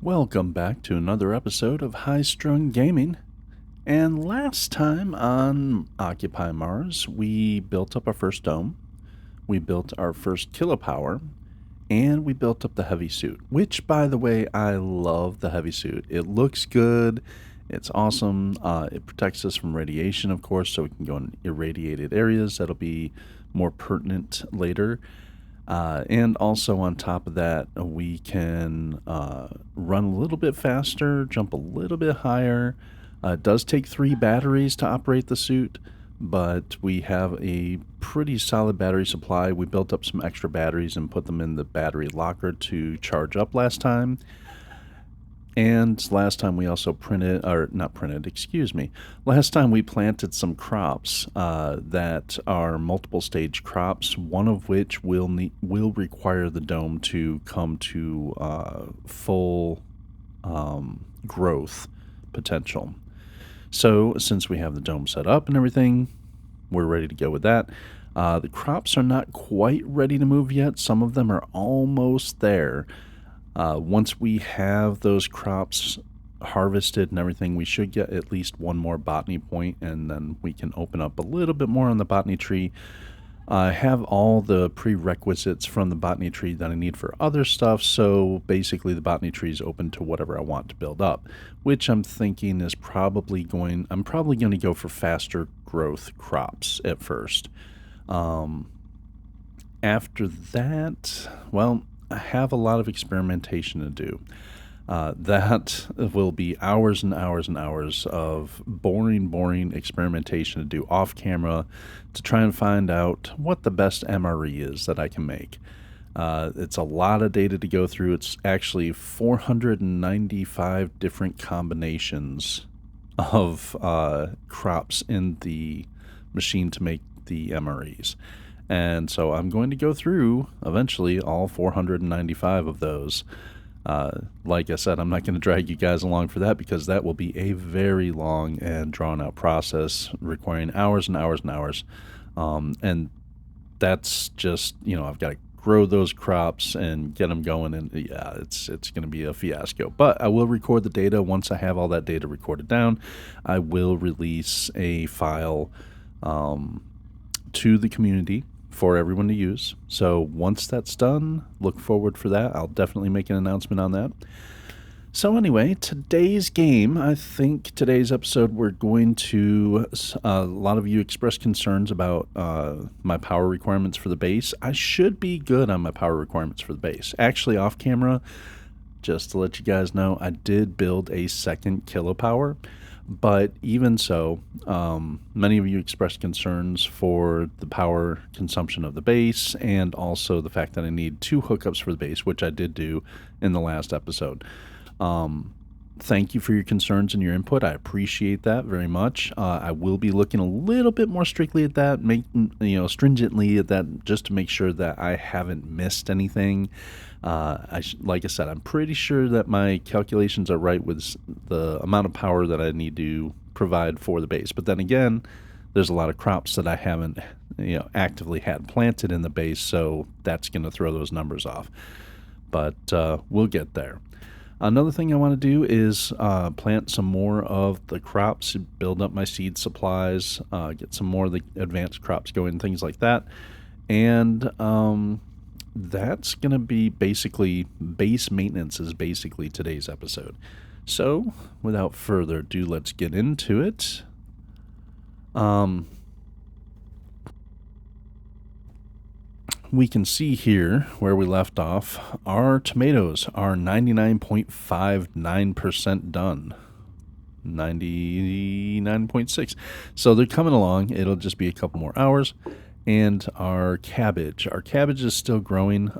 Welcome back to another episode of High Strung Gaming. And last time on Occupy Mars, we built up our first dome, we built our first kilopower, and we built up the heavy suit, which, by the way, I love the heavy suit. It looks good, it's awesome, it protects us from radiation, of course, so we can go in irradiated areas. That'll be more pertinent later. And also on top of that, we can run a little bit faster, jump a little bit higher. It does take 3 batteries to operate the suit, but we have a pretty solid battery supply. We built up some extra batteries and put them in the battery locker to charge up last time. And last time we also last time we planted some crops that are multiple stage crops, one of which will require the dome to come to full growth potential. So since we have the dome set up and everything, we're ready to go with that. The crops are not quite ready to move yet. Some of them are almost there. Once we have those crops harvested and everything, we should get at least one more botany point, and then we can open up a little bit more on the botany tree. I have all the prerequisites from the botany tree that I need for other stuff, so basically the botany tree is open to whatever I want to build up, which I'm thinking is probably going to go for faster growth crops at first. After that, well, I have a lot of experimentation to do. That will be hours and hours and hours of boring experimentation to do off camera to try and find out what the best MRE is that I can make. It's a lot of data to go through. It's actually 495 different combinations of crops in the machine to make the MREs. And so I'm going to go through, eventually, all 495 of those. Like I said, I'm not going to drag you guys along for that because that will be a very long and drawn-out process requiring hours and hours and hours. And that's just, I've got to grow those crops and get them going, and yeah, it's going to be a fiasco. But I will record the data. Once I have all that data recorded down, I will release a file to the community for everyone to use. So once that's done, look forward for that. I'll definitely make an announcement on that. So anyway, today's episode, we're going to, a lot of you expressed concerns about my power requirements for the base. I should be good on my power requirements for the base. Actually, off camera, just to let you guys know, I did build a second kilopower. But even so, many of you expressed concerns for the power consumption of the base and also the fact that I need 2 hookups for the base, which I did do in the last episode. Thank you for your concerns and your input. I appreciate that very much. I will be looking a little bit more strictly at that, stringently at that, just to make sure that I haven't missed anything. Like I said, I'm pretty sure that my calculations are right with the amount of power that I need to provide for the base. But then again, there's a lot of crops that I haven't, actively had planted in the base, so that's going to throw those numbers off. But we'll get there. Another thing I want to do is plant some more of the crops, build up my seed supplies, get some more of the advanced crops going, things like that. And that's going to be basically, base maintenance is basically today's episode. So, without further ado, let's get into it. We can see here where we left off. Our tomatoes are 99.59% done. 99.6. So they're coming along. It'll just be a couple more hours. And our cabbage is still growing.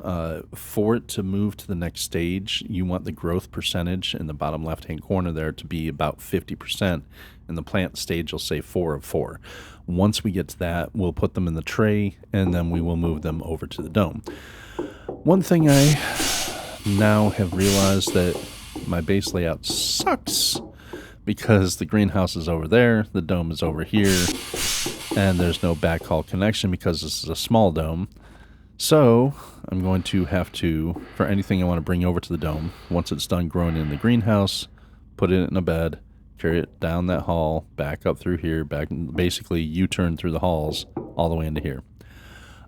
For it to move to the next stage, you want the growth percentage in the bottom left-hand corner there to be about 50%. In the plant stage, you'll say 4 of 4. Once we get to that, we'll put them in the tray, and then we will move them over to the dome. One thing I now have realized that my base layout sucks because the greenhouse is over there, the dome is over here, and there's no backhaul connection because this is a small dome. So I'm going to have to, for anything I want to bring over to the dome, once it's done growing in the greenhouse, put it in a bed, carry it down that hall, back up through here, back, basically U-turn through the halls all the way into here.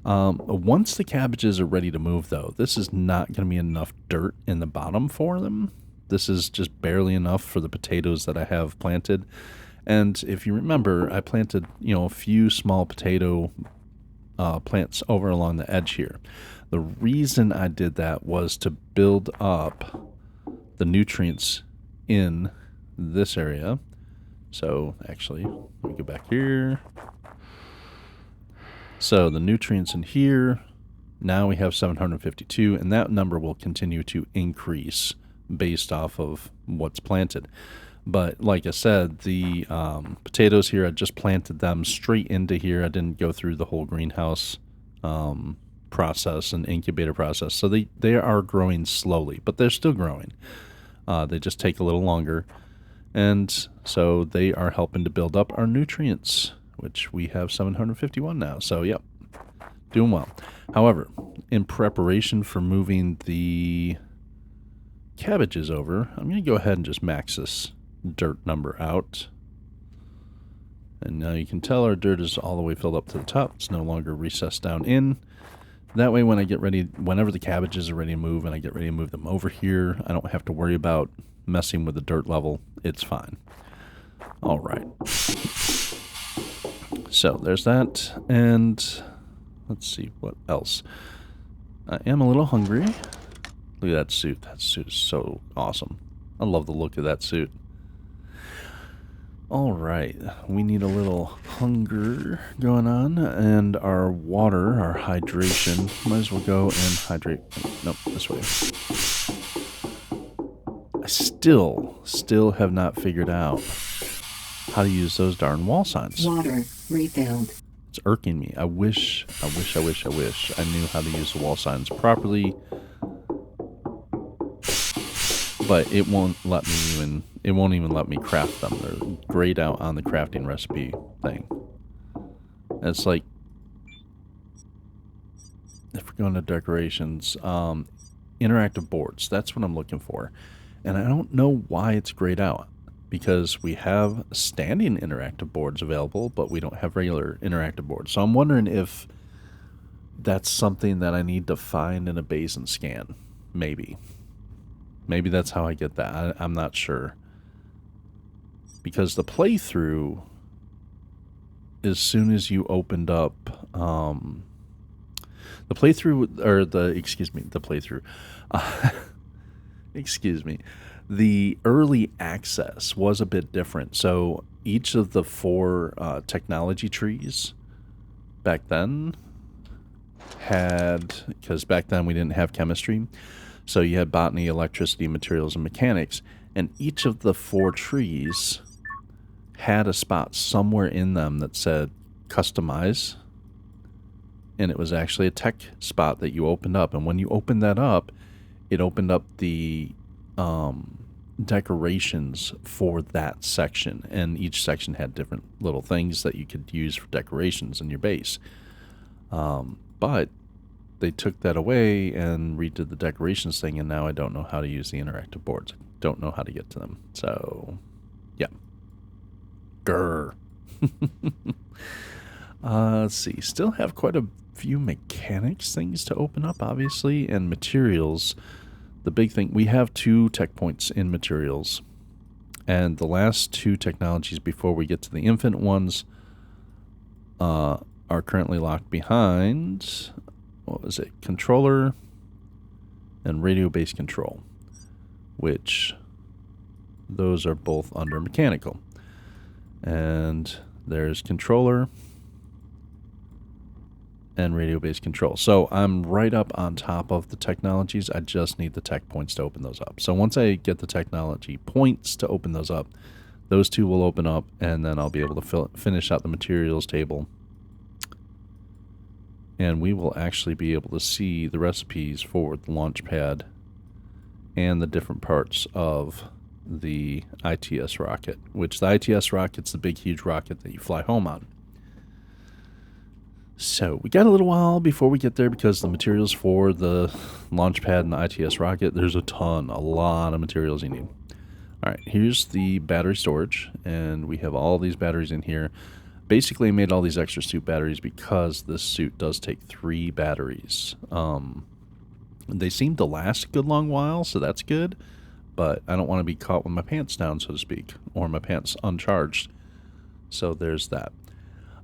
Once the cabbages are ready to move, though, this is not going to be enough dirt in the bottom for them. This is just barely enough for the potatoes that I have planted. And if you remember, I planted, a few small potato plants over along the edge here. The reason I did that was to build up the nutrients in this area. So actually, let me go back here. So the nutrients in here, now we have 752, and that number will continue to increase based off of what's planted. But like I said, the potatoes here, I just planted them straight into here. I didn't go through the whole greenhouse process and incubator process. So they are growing slowly, but they're still growing. They just take a little longer. And so they are helping to build up our nutrients, which we have 751 now. So, yep, doing well. However, in preparation for moving the cabbages over, I'm going to go ahead and just max this dirt number out. And now you can tell our dirt is all the way filled up to the top. It's no longer recessed down in. That way when I get ready, whenever the cabbages are ready to move and I get ready to move them over here, I don't have to worry about messing with the dirt level. It's fine. All right. So there's that. And let's see what else. I am a little hungry. Look at that suit. That suit is so awesome. I love the look of that suit. All right, we need a little hunger going on, and our water, our hydration, might as well go and hydrate. Nope, this way. I still have not figured out how to use those darn wall signs. Water refilled. It's irking me. I wish I knew how to use the wall signs properly. But it won't even let me craft them. They're grayed out on the crafting recipe thing. It's like, if we're going to decorations, interactive boards, that's what I'm looking for. And I don't know why it's grayed out, because we have standing interactive boards available, but we don't have regular interactive boards. So I'm wondering if that's something that I need to find in a base and scan. Maybe that's how I get that. I'm not sure. Because the playthrough, as soon as you opened up, the playthrough, or the playthrough, excuse me, the early access was a bit different. So each of the 4 technology trees back then had, because back then we didn't have chemistry, so you had botany, electricity, materials, and mechanics, and each of the 4 trees had a spot somewhere in them that said customize, and it was actually a tech spot that you opened up, and when you opened that up, it opened up the decorations for that section, and each section had different little things that you could use for decorations in your base. But they took that away and redid the decorations thing, and now I don't know how to use the interactive boards. I don't know how to get to them. So, yeah. Grr. Let's see. Still have quite a few mechanics things to open up, obviously, and materials. The big thing, we have 2 tech points in materials, and the last 2 technologies before we get to the infinite ones are currently locked behind, what was it, controller and radio-based control, which those are both under mechanical. And there's controller and radio-based control. So I'm right up on top of the technologies. I just need the tech points to open those up. So once I get the technology points to open those up, those 2 will open up, and then I'll be able to finish out the materials table. And we will actually be able to see the recipes for the launch pad and the different parts of the ITS rocket, which the ITS rocket's the big, huge rocket that you fly home on. So we got a little while before we get there because the materials for the launch pad and the ITS rocket, there's a lot of materials you need. All right, here's the battery storage, and we have all these batteries in here. Basically, I made all these extra suit batteries because this suit does take 3 batteries. They seem to last a good long while, so that's good, but I don't want to be caught with my pants down, so to speak, or my pants uncharged. So there's that.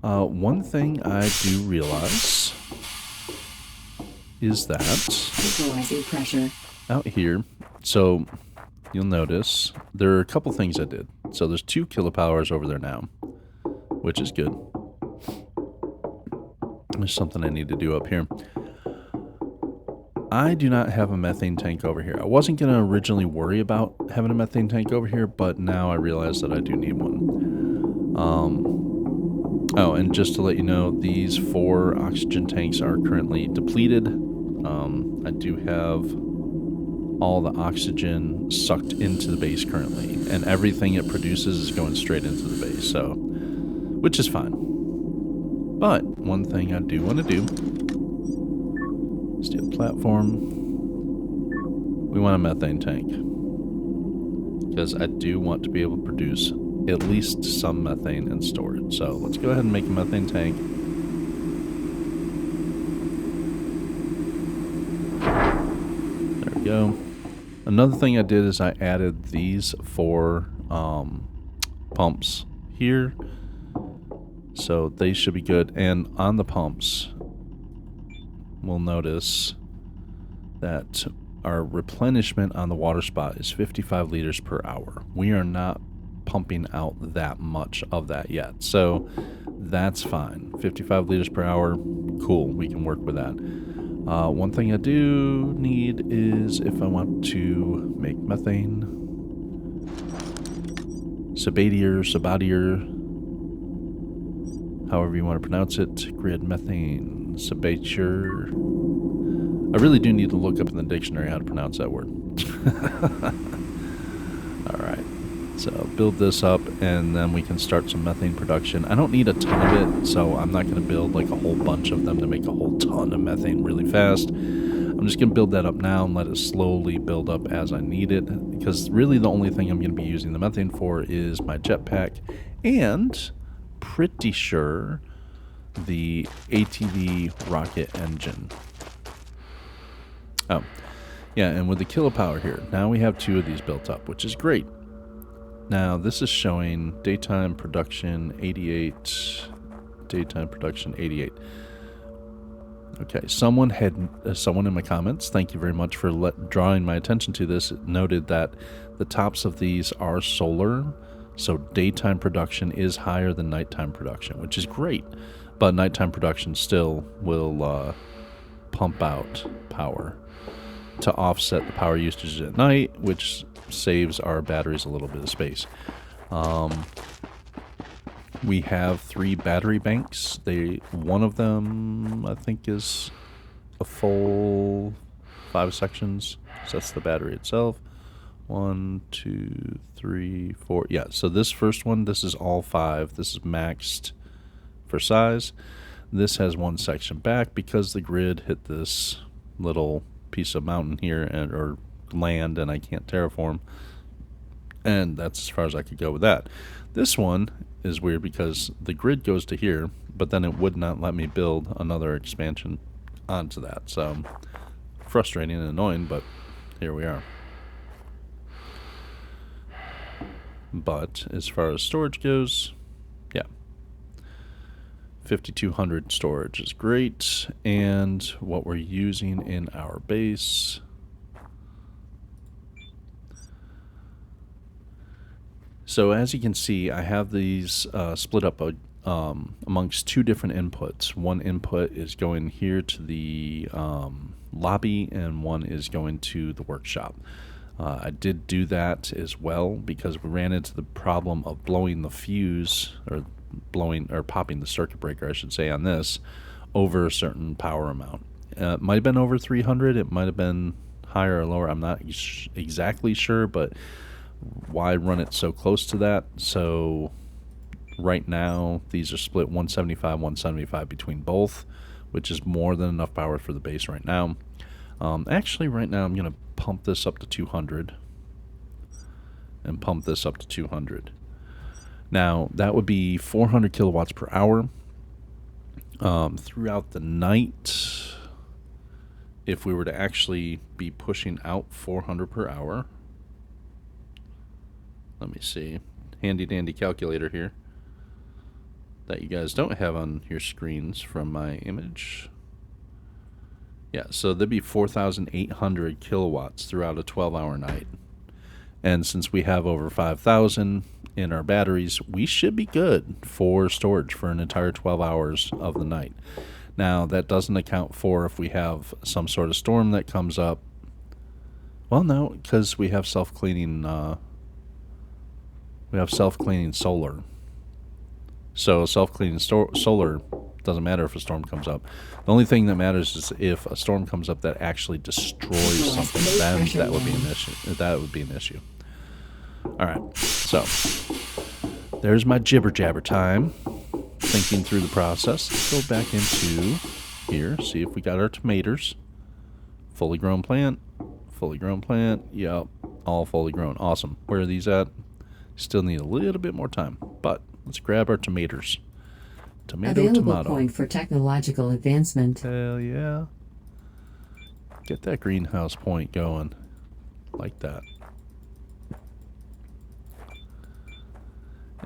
One thing I do realize is that pressure out here, so you'll notice there are a couple things I did. So there's 2 kilopowers over there now, which is good. There's something I need to do up here. I do not have a methane tank over here. I wasn't going to originally worry about having a methane tank over here, but now I realize that I do need one. Oh, and just to let you know, these 4 oxygen tanks are currently depleted. I do have all the oxygen sucked into the base currently, and everything it produces is going straight into the base, so, which is fine. But one thing I do want to do, steel platform, we want a methane tank, because I do want to be able to produce at least some methane and store it. So let's go ahead and make a methane tank. There we go. Another thing I did is I added these 4 pumps here, so they should be good. And on the pumps, we'll notice that our replenishment on the water spot is 55 liters per hour. We are not pumping out that much of that yet, so that's fine. 55 liters per hour, cool, we can work with that. One thing I do need is if I want to make methane, sabatier, however you want to pronounce it, grid methane, sabatier. I really do need to look up in the dictionary how to pronounce that word. Alright, so build this up and then we can start some methane production. I don't need a ton of it, so I'm not going to build like a whole bunch of them to make a whole ton of methane really fast. I'm just going to build that up now and let it slowly build up as I need it, because really the only thing I'm going to be using the methane for is my jetpack and pretty sure the ATV rocket engine. Oh, yeah, and with the kilopower here, now we have 2 of these built up, which is great. Now, this is showing daytime production 88, daytime production 88. Okay, someone in my comments, thank you very much for drawing my attention to this, noted that the tops of these are solar, so daytime production is higher than nighttime production, which is great, but nighttime production still will pump out power to offset the power usage at night, which saves our batteries a little bit of space. We have 3 battery banks. One of them, I think, is a full 5 sections. So that's the battery itself. 1, 2, 3, 4. Yeah, so this first one, this is all 5. This is maxed for size. This has 1 section back because the grid hit this little piece of mountain here or land, and I can't terraform. And that's as far as I could go with that. This one is weird because the grid goes to here, but then it would not let me build another expansion onto that. So frustrating and annoying, but here we are. But as far as storage goes, yeah, 5200 storage is great. And what we're using in our base, so as you can see, I have these split up amongst 2 different inputs. One input is going here to the lobby, and one is going to the workshop. I did do that as well because we ran into the problem of blowing the fuse, or popping the circuit breaker, I should say, on this over a certain power amount. It might have been over 300. It might have been higher or lower. I'm not exactly sure, but why run it so close to that? So Right now, these are split 175, 175 between both, which is more than enough power for the base right now. Actually, right now, I'm going to pump this up to 200 and pump this up to 200. Now, that would be 400 kilowatts per hour. Throughout the night, if we were to actually be pushing out 400 per hour, let me see, handy dandy calculator here that you guys don't have on your screens from my image. Yeah, so there'd be 4,800 kilowatts throughout a 12-hour night. And since we have over 5,000 in our batteries, we should be good for storage for an entire 12 hours of the night. Now, that doesn't account for if we have some sort of storm that comes up. Well, no, because we have self-cleaning solar. So self-cleaning solar doesn't matter if a storm comes up. The only thing that matters is if a storm comes up that actually destroys something. Then that would be an issue. That would be an issue. All right, so there's my jibber jabber time. Thinking through the process. Let's go back into here. See if we got our tomatoes. Fully grown plant. Fully grown plant. Yep, all fully grown. Awesome. Where are these at? Still need a little bit more time, but let's grab our tomatoes. Available point for technological advancement. Hell yeah. Get that greenhouse point going. Like that.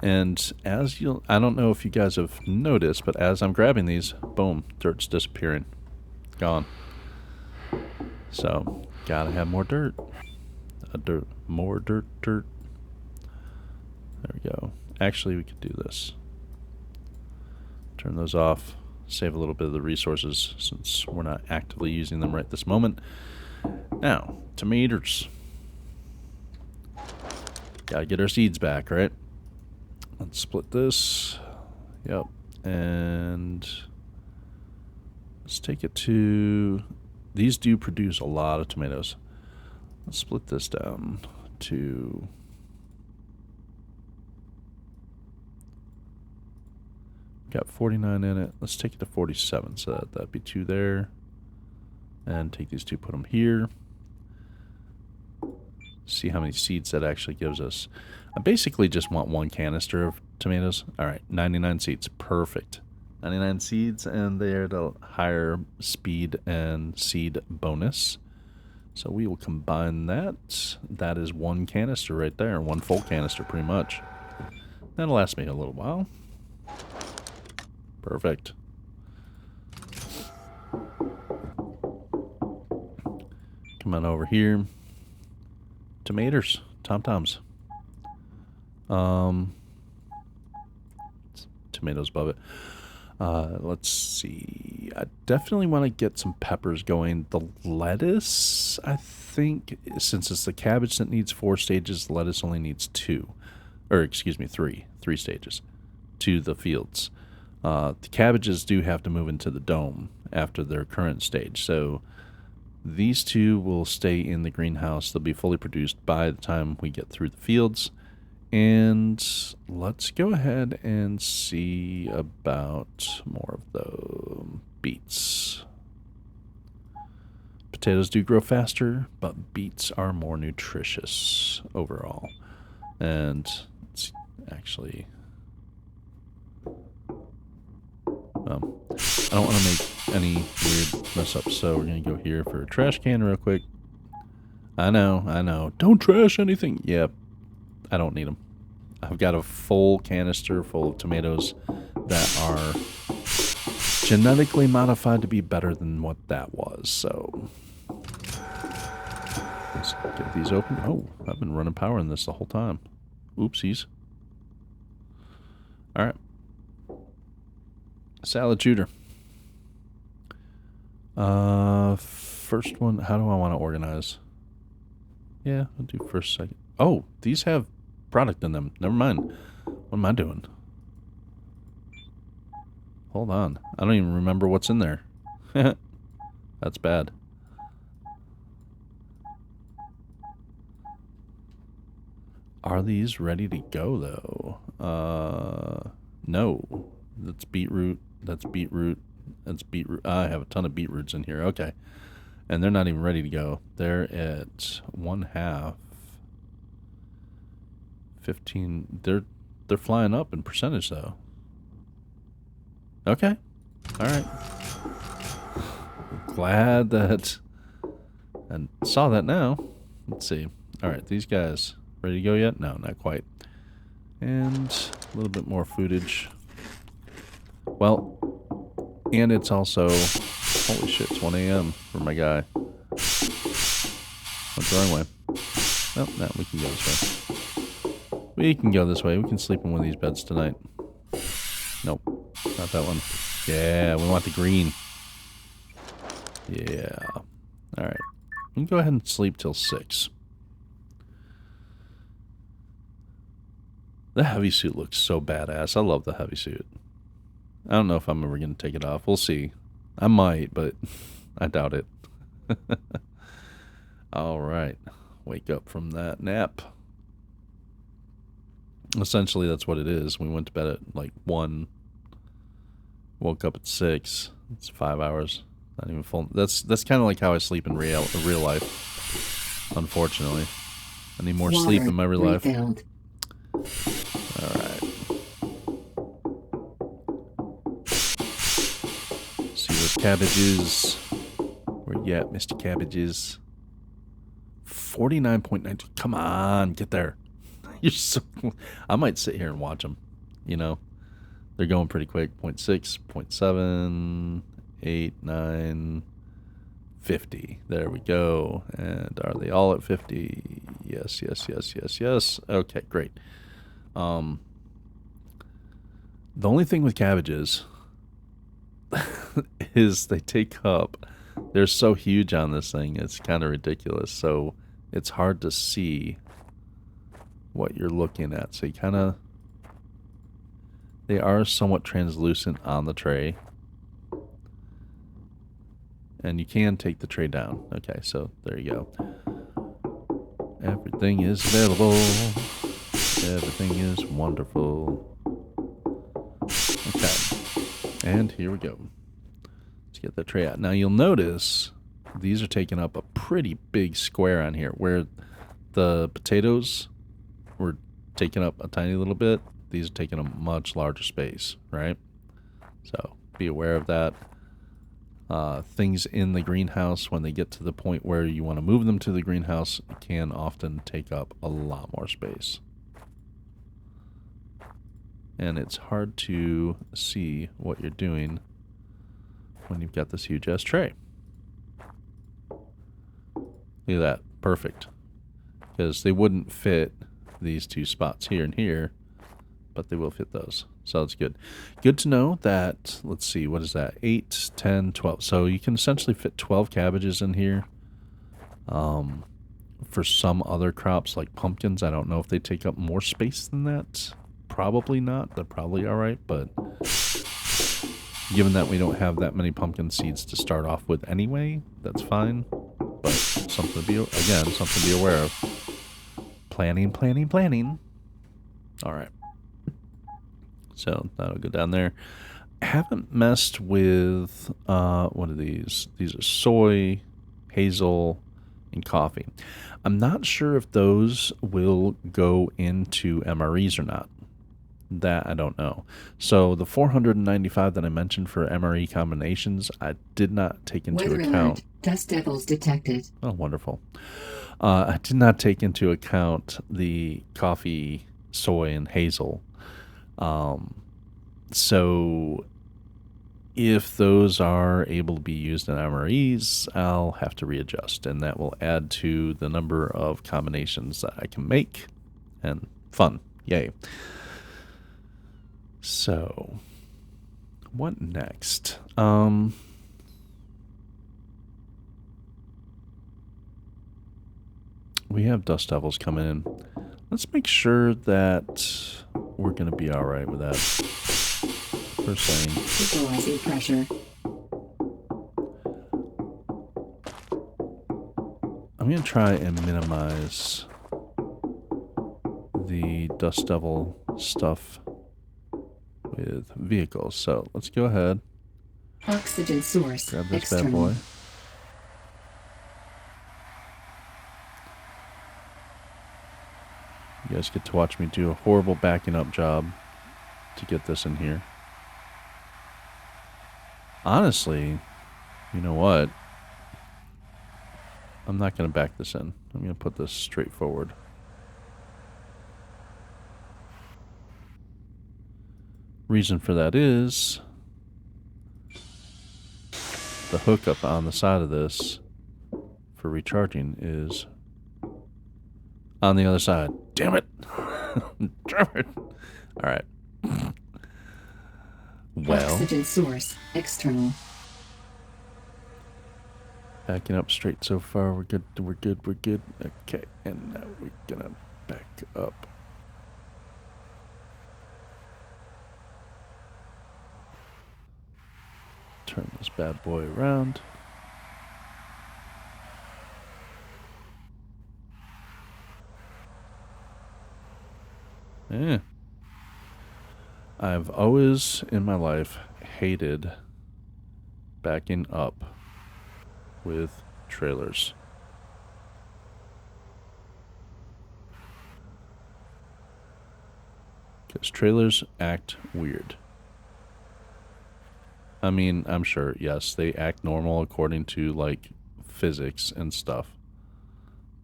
And as you, I don't know if you guys have noticed, but as I'm grabbing these, boom, dirt's disappearing. Gone. So, gotta have more dirt. More dirt. There we go. Actually, we could do this. Turn those off. Save a little bit of the resources since we're not actively using them right this moment. Now, tomatoes. Gotta get our seeds back, right? Let's split this. Yep. And let's take it to... These do produce a lot of tomatoes. Let's split this down to... Got 49 in it. Let's take it to 47. So that'd be 2 there. And take these 2, put them here. See how many seeds that actually gives us. I basically just want 1 canister of tomatoes. Alright, 99 seeds. Perfect. 99 seeds, and they're the higher speed and seed bonus. So we will combine that. That is 1 canister right there. 1 full canister, pretty much. That'll last me a little while. Perfect. Come on over here. Tomatoes. Tom-toms. Tomatoes above it. Let's see. I definitely want to get some peppers going. The lettuce, I think, since it's the cabbage that needs 4 stages, the lettuce only needs 2. Or, excuse me, 3. 3 stages to the fields. The cabbages do have to move into the dome after their current stage. So these 2 will stay in the greenhouse. They'll be fully produced by the time we get through the fields. And let's go ahead and see about more of the beets. Potatoes do grow faster, but beets are more nutritious overall. And it's actually... I don't want to make any weird mess up, so we're going to go here for a trash can real quick. I know. Don't trash anything. Yep. I don't need them. I've got a full canister full of tomatoes that are genetically modified to be better than what that was. So let's get these open. Oh, I've been running power in this the whole time. Oopsies. All right. Salad shooter. First one, how do I want to organize? Yeah, I'll do first, second. Oh, these have product in them. Never mind. What am I doing? Hold on. I don't even remember what's in there. That's bad. Are these ready to go, though? No. That's beetroot. That's beetroot. That's beetroot. I have a ton of beetroots in here. Okay. And they're not even ready to go. They're at 1/2. 15. They're flying up in percentage though. Okay. All right. Glad that I saw that now. Let's see. All right, these guys ready to go yet? No, not quite. And a little bit more footage. Well, and it's also, holy shit, it's 1 a.m. for my guy. Went the wrong way. Oh, no, we can go this way. We can go this way. We can sleep in one of these beds tonight. Nope, not that one. Yeah, we want the green. Yeah. All right. We can go ahead and sleep till 6. The heavy suit looks so badass. I love the heavy suit. I don't know if I'm ever going to take it off. We'll see. I might, but I doubt it. All right. Wake up from that nap. Essentially, that's what it is. We went to bed at like 1. Woke up at 6. It's 5 hours. Not even full. That's kind of like how I sleep in real life. Unfortunately, I need more sleep in my real life. All right. See those cabbages. Where you at, Mr. Cabbages? 49.92. Come on, get there. You're so. I might sit here and watch them. You know, they're going pretty quick. 0.6, 0.7, 8, 9, 50. There we go. And are they all at 50? Yes, yes, yes, yes, yes. Okay, great. The only thing with cabbages is they take up. They're so huge on this thing. It's kind of ridiculous. So it's hard to see what you're looking at. So you kind of. They are somewhat translucent on the tray. And you can take the tray down. Okay, so there you go. Everything is available. Everything is wonderful. Okay. And here we go. Let's get the tray out. Now you'll notice these are taking up a pretty big square on here. Where the potatoes were taking up a tiny little bit, these are taking a much larger space, right? So be aware of that. Things in the greenhouse, when they get to the point where you want to move them to the greenhouse, can often take up a lot more space. And it's hard to see what you're doing when you've got this huge ass tray. Look at that. Perfect. Because they wouldn't fit these two spots here and here, but they will fit those. So it's good. Good to know that, let's see, what is that? 8, 10, 12. So you can essentially fit 12 cabbages in here. For some other crops like pumpkins, I don't know if they take up more space than that. Probably not. They're probably all right. But given that we don't have that many pumpkin seeds to start off with anyway, that's fine. But something to be, again, something to be aware of. Planning, planning, planning. All right. So that'll go down there. I haven't messed with, what are these? These are soy, hazel, and coffee. I'm not sure if those will go into MREs or not. That I don't know. So the 495 that I mentioned for MRE combinations, I did not take into Weather account. alert. Dust devils detected. Oh, wonderful. I did not take into account the coffee, soy, and hazel. So if those are able to be used in MREs, I'll have to readjust, and that will add to the number of combinations that I can make. And fun. Yay. So, what next? We have dust devils coming in. Let's make sure that we're going to be all right with that. First thing. Equalizing pressure. I'm going to try and minimize the dust devil stuff with vehicles. So let's go ahead. Oxygen source Grab this external. bad boy. You guys get to watch me do a horrible backing up job to get this in here. Honestly, you know what? I'm not going to back this in. I'm going to put this straight forward. Reason for that is the hookup on the side of this for recharging is on the other side. Damn it. Damn it. All right. Well, Oxygen source external. backing up straight so far. We're good. We're good. We're good. Okay. And now we're going to back up. Turn this bad boy around. Yeah. I've always in my life hated backing up with trailers. Because trailers act weird. I mean, I'm sure, yes, they act normal according to, like, physics and stuff.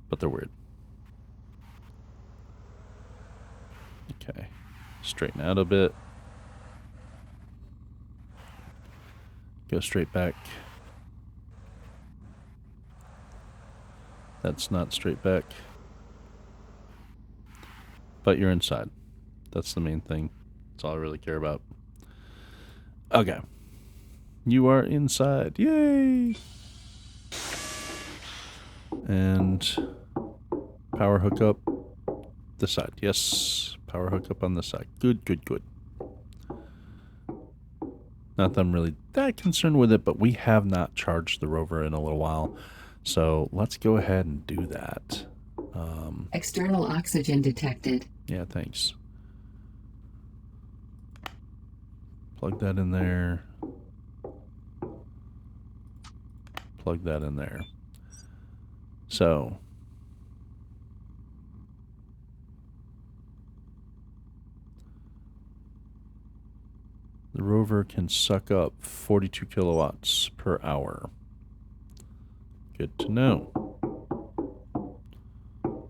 But they're weird. Okay. Straighten out a bit. Go straight back. That's not straight back. But you're inside. That's the main thing. That's all I really care about. Okay. You are inside. Yay! And power hookup this side. Yes. Power hookup on this side. Good, good, good. Not that I'm really that concerned with it, but we have not charged the rover in a little while. So let's go ahead and do that. External oxygen detected. Yeah, thanks. Plug that in there. Plug that in there. So the rover can suck up 42 kilowatts per hour. Good to know.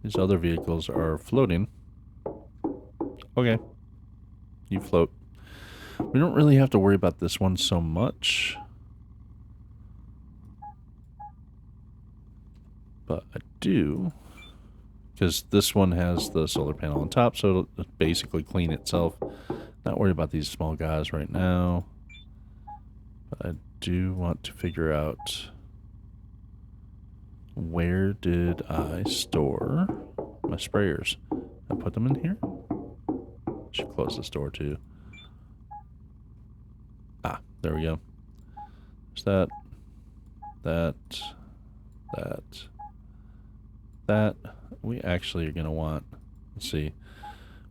These other vehicles are floating. Okay. You float. We don't really have to worry about this one so much. But I do. Because this one has the solar panel on top, so it'll basically clean itself. Not worried about these small guys right now. But I do want to figure out where did I store my sprayers. I put them in here. Should close this door too. Ah, there we go. There's that. We actually are going to want, let's see.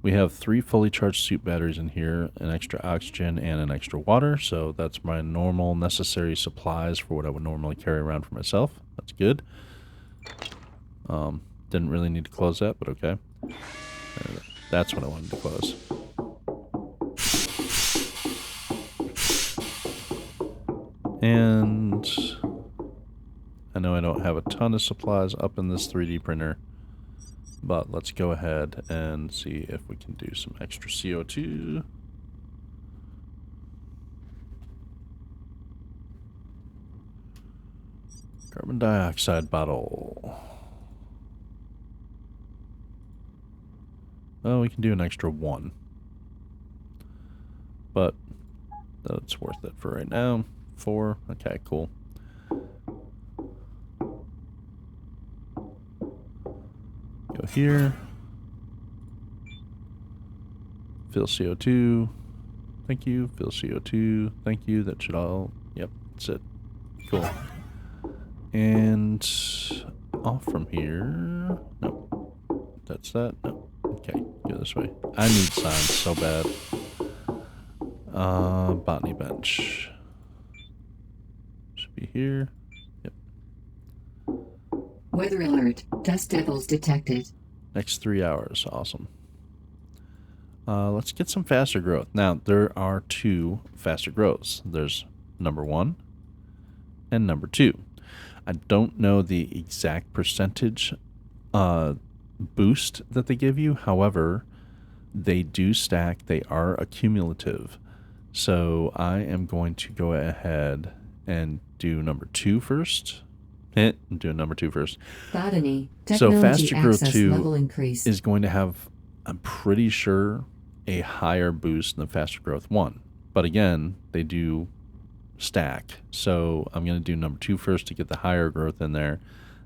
We have 3 fully charged suit batteries in here, an extra oxygen and an extra water. So that's my normal necessary supplies for what I would normally carry around for myself. That's good. Didn't really need to close that, but okay. That's what I wanted to close. And I know I don't have a ton of supplies up in this 3D printer, but let's go ahead and see if we can do some extra CO2. Carbon dioxide bottle. Oh, we can do an extra 1. But that's worth it for right now. 4. Okay, cool. Go here. Fill CO2. Thank you. Fill CO2. Thank you. That should all... Yep, that's it. Cool. And off from here... Nope. That's that. Nope. Okay, go this way. I need signs so bad. Botany bench. Should be here. Yep. Weather alert. Dust devils detected. Next 3 hours. Awesome. Let's get some faster growth. Now, there are 2 faster growths. There's number 1 and number 2. I don't know the exact percentage boost that they give you. However, they do stack. They are accumulative. So I am going to go ahead and do number 2 first. I'm doing number 2 first. Botany. So Technology faster growth access 2 level increased. is going to have, I'm pretty sure, a higher boost than faster growth 1. But again, they do stack. So I'm going to do number 2 first to get the higher growth in there.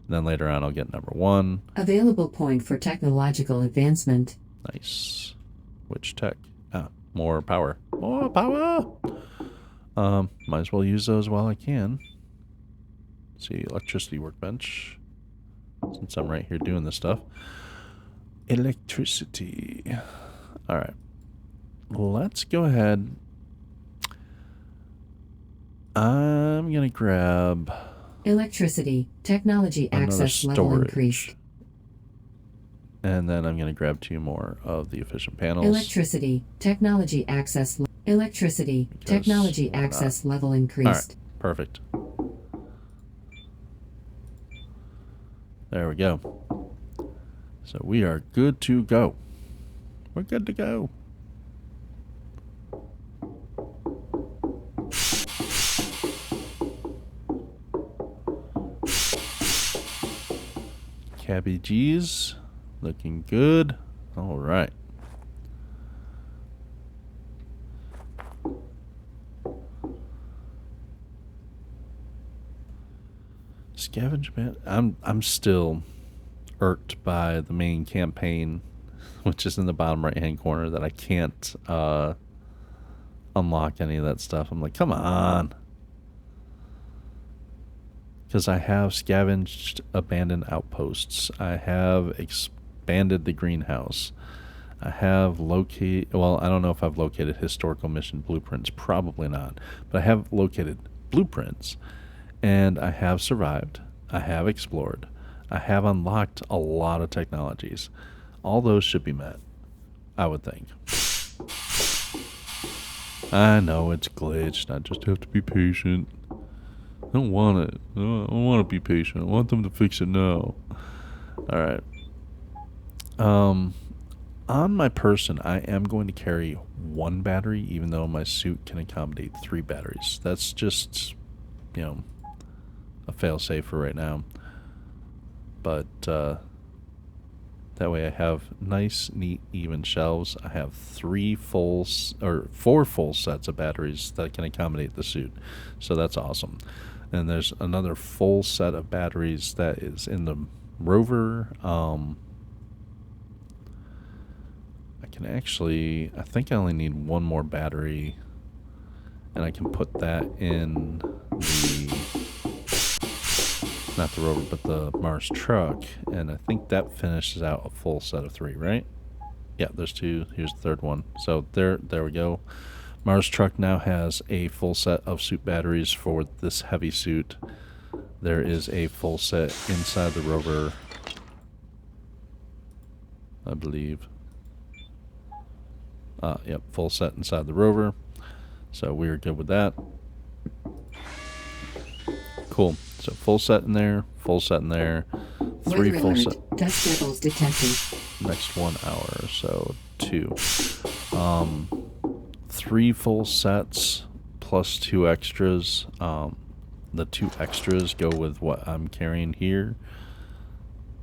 And then later on, I'll get number 1. Available point for technological advancement. Nice. Which tech? More power. More power! Might as well use those while I can. Let's see, electricity workbench. Since I'm right here doing this stuff. Electricity. Alright. Let's go ahead. I'm going to grab Electricity. Technology access level increased. And then I'm going to grab 2 more of the efficient panels. Electricity. Technology access. Electricity. Technology access level increased. All right, perfect. There we go. So we are good to go. We're good to go. Cabbages. Looking good. All right. Scavenge man. I'm still irked by the main campaign, which is in the bottom right hand corner, that I can't unlock any of that stuff. I'm like, come on. Because I have scavenged abandoned outposts. I have expanded the greenhouse. I have located, well, I don't know if I've located historical mission blueprints. Probably not. But I have located blueprints. And I have survived. I have explored. I have unlocked a lot of technologies. All those should be met, I would think. I know it's glitched. I just have to be patient. I don't want it. I don't want to be patient. I want them to fix it now. Alright. On my person, I am going to carry 1 battery, even though my suit can accommodate 3 batteries. That's just, you know, a fail-safe for right now. But that way I have nice, neat, even shelves. I have 4 full sets of batteries that can accommodate the suit. So that's awesome. And there's another full set of batteries that is in the rover. I think I only need 1 more battery, and I can put that in not the rover, but the Mars truck, and I think that finishes out a full set of 3, right? Yeah, there's 2. Here's the 3rd one. So there we go. Mars truck now has a full set of suit batteries for this heavy suit. There is a full set inside the rover, I believe. Yep, full set inside the rover. So we're good with that. Cool. So full set in there, full set in there, 3 full set. Dust devils detected. Next 1 hour, so 2. 3 full sets plus 2 extras. The 2 extras go with what I'm carrying here.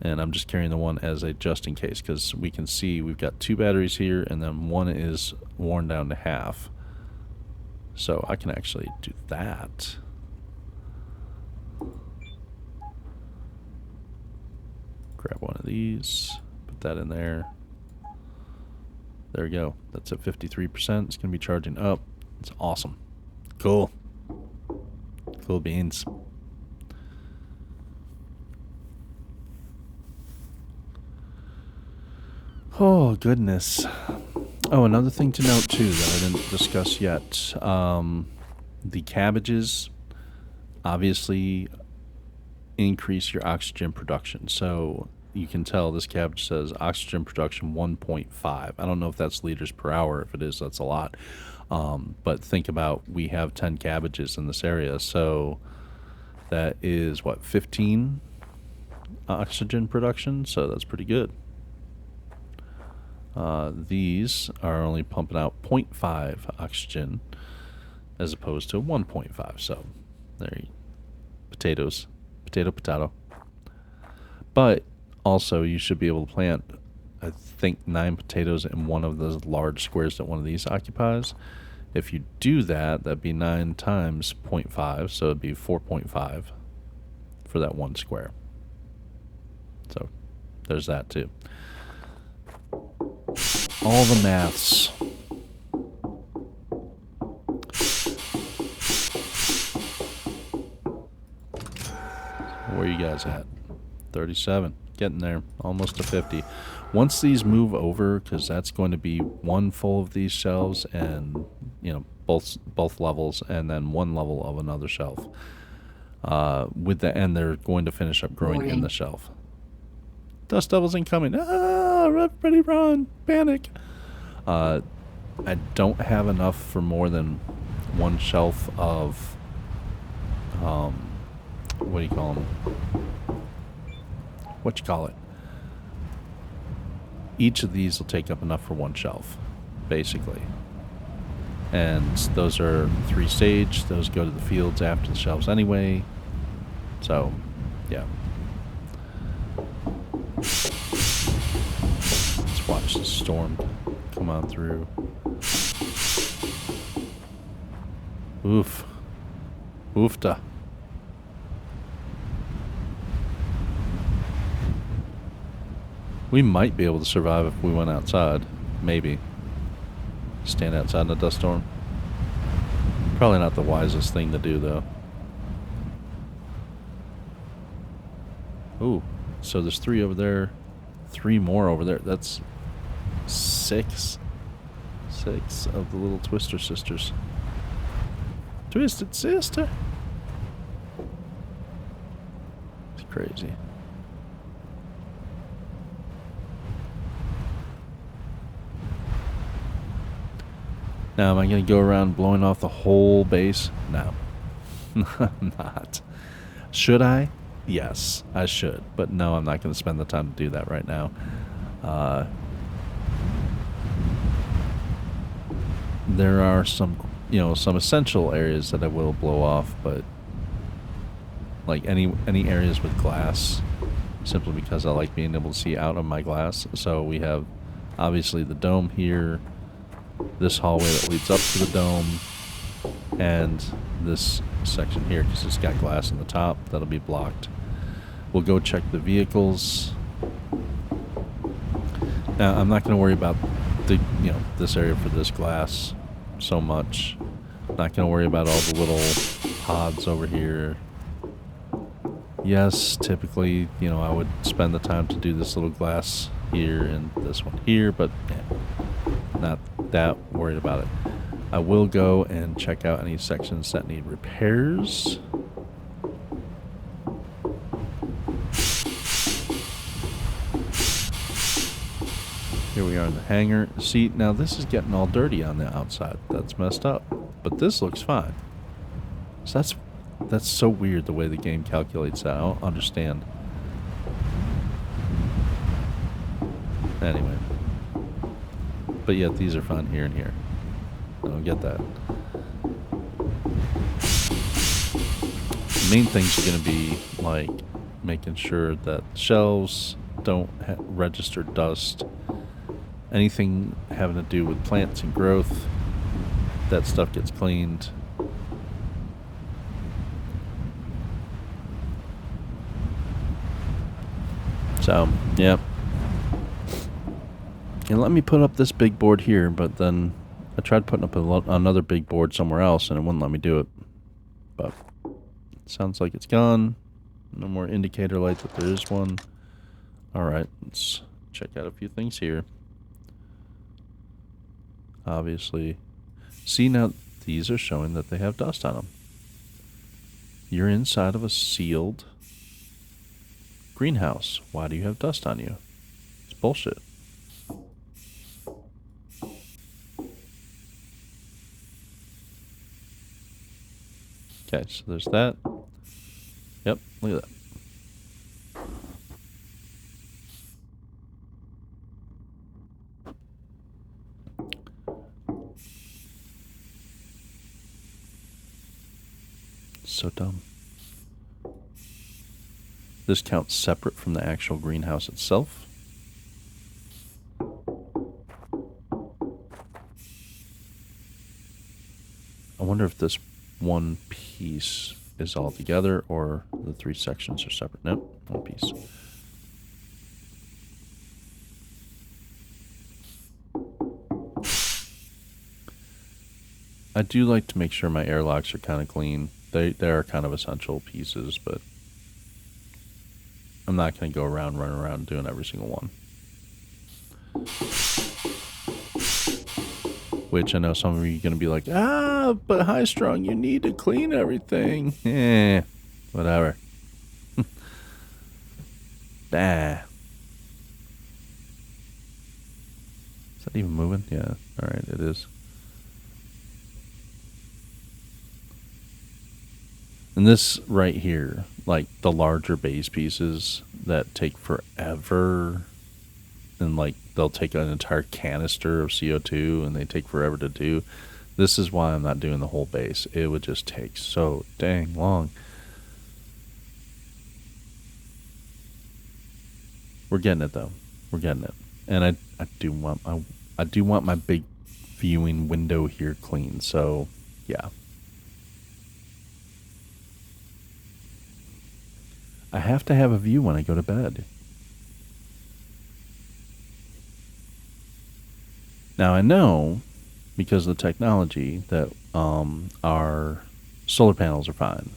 And I'm just carrying the 1 as a just in case, because we can see we've got 2 batteries here, and then 1 is worn down to half. So I can actually do that. Grab 1 of these, put that in there. There we go. That's at 53%. It's going to be charging up. It's awesome. Cool. Cool beans. Oh, goodness. Oh, another thing to note too that I didn't discuss yet. The cabbages obviously increase your oxygen production. So you can tell this cabbage says oxygen production 1.5. I don't know if that's liters per hour. If it is, that's a lot. But think about, we have 10 cabbages in this area. So that is what, 15 oxygen production? So that's pretty good. These are only pumping out 0.5 oxygen as opposed to 1.5. So there you potatoes, potato. But also you should be able to plant, I think, 9 potatoes in one of those large squares that one of these occupies. If you do that, that'd be 9 times 0.5, so it'd be 4.5 for that one square. So there's that too. All the maths. Where you guys at? 37. Getting there. Almost to 50. Once these move over, because that's going to be one full of these shelves and, you know, both levels, and then one level of another shelf. With the end, they're going to finish up growing in the shelf. Dust devils incoming. Ah, everybody run. Panic. I don't have enough for more than one shelf of, what do you call them? What you call it? Each of these will take up enough for one shelf, basically. And those are 3 stage. Those go to the fields after the shelves anyway. So, yeah. Let's watch the storm come on through. Oof. Oofta. We might be able to survive if we went outside. Maybe. Stand outside in a dust storm. Probably not the wisest thing to do, though. Ooh. So there's 3 over there. 3 more over there. That's 6. 6 of the little Twister sisters. Twisted sister. It's crazy. Now, am I going to go around blowing off the whole base? No. I'm not. Should I? Yes, I should. But no, I'm not going to spend the time to do that right now. There are some essential areas that I will blow off, but like any areas with glass, simply because I like being able to see out of my glass. So we have obviously the dome here, this hallway that leads up to the dome, and this section here because it's got glass in the top that'll be blocked. We'll go check the vehicles. Now, I'm not going to worry about this area for this glass so much. Not going to worry about all the little pods over here. Yes, typically, I would spend the time to do this little glass here and this one here, but not that worried about it. I will go and check out any sections that need repairs. Here we are in the hangar. See, now this is getting all dirty on the outside. That's messed up. But this looks fine. So that's so weird the way the game calculates that. I don't understand. Anyway. But yet these are fine here and here. I don't get that. The main things are going to be like making sure that shelves don't register dust. Anything having to do with plants and growth, that stuff gets cleaned. So, yeah. And let me put up this big board here, but then I tried putting up another big board somewhere else and it wouldn't let me do it. But it sounds like it's gone. No more indicator light that there is one. Alright, let's check out a few things here. obviously. See, now these are showing that they have dust on them. You're inside of a sealed greenhouse. Why do you have dust on you? It's bullshit. Okay, so there's that. Yep, look at that. So dumb. This counts separate from the actual greenhouse itself. I wonder if this one piece is all together or the 3 sections are separate. Nope, one piece. I do like to make sure my airlocks are kind of clean. They are kind of essential pieces, but I'm not going to go around, running around doing every single one. Which I know some of you are going to be like, but High Strung, you need to clean everything. Whatever. Bah. Is that even moving? Yeah, alright, it is. And this right here, like the larger base pieces that take forever, and like they'll take an entire canister of CO2 and they take forever to do. This is why I'm not doing the whole base. It would just take so dang long. We're getting it though. We're getting it. And I do want my big viewing window here clean. So, yeah. I have to have a view when I go to bed. Now I know, because of the technology, that our solar panels are fine.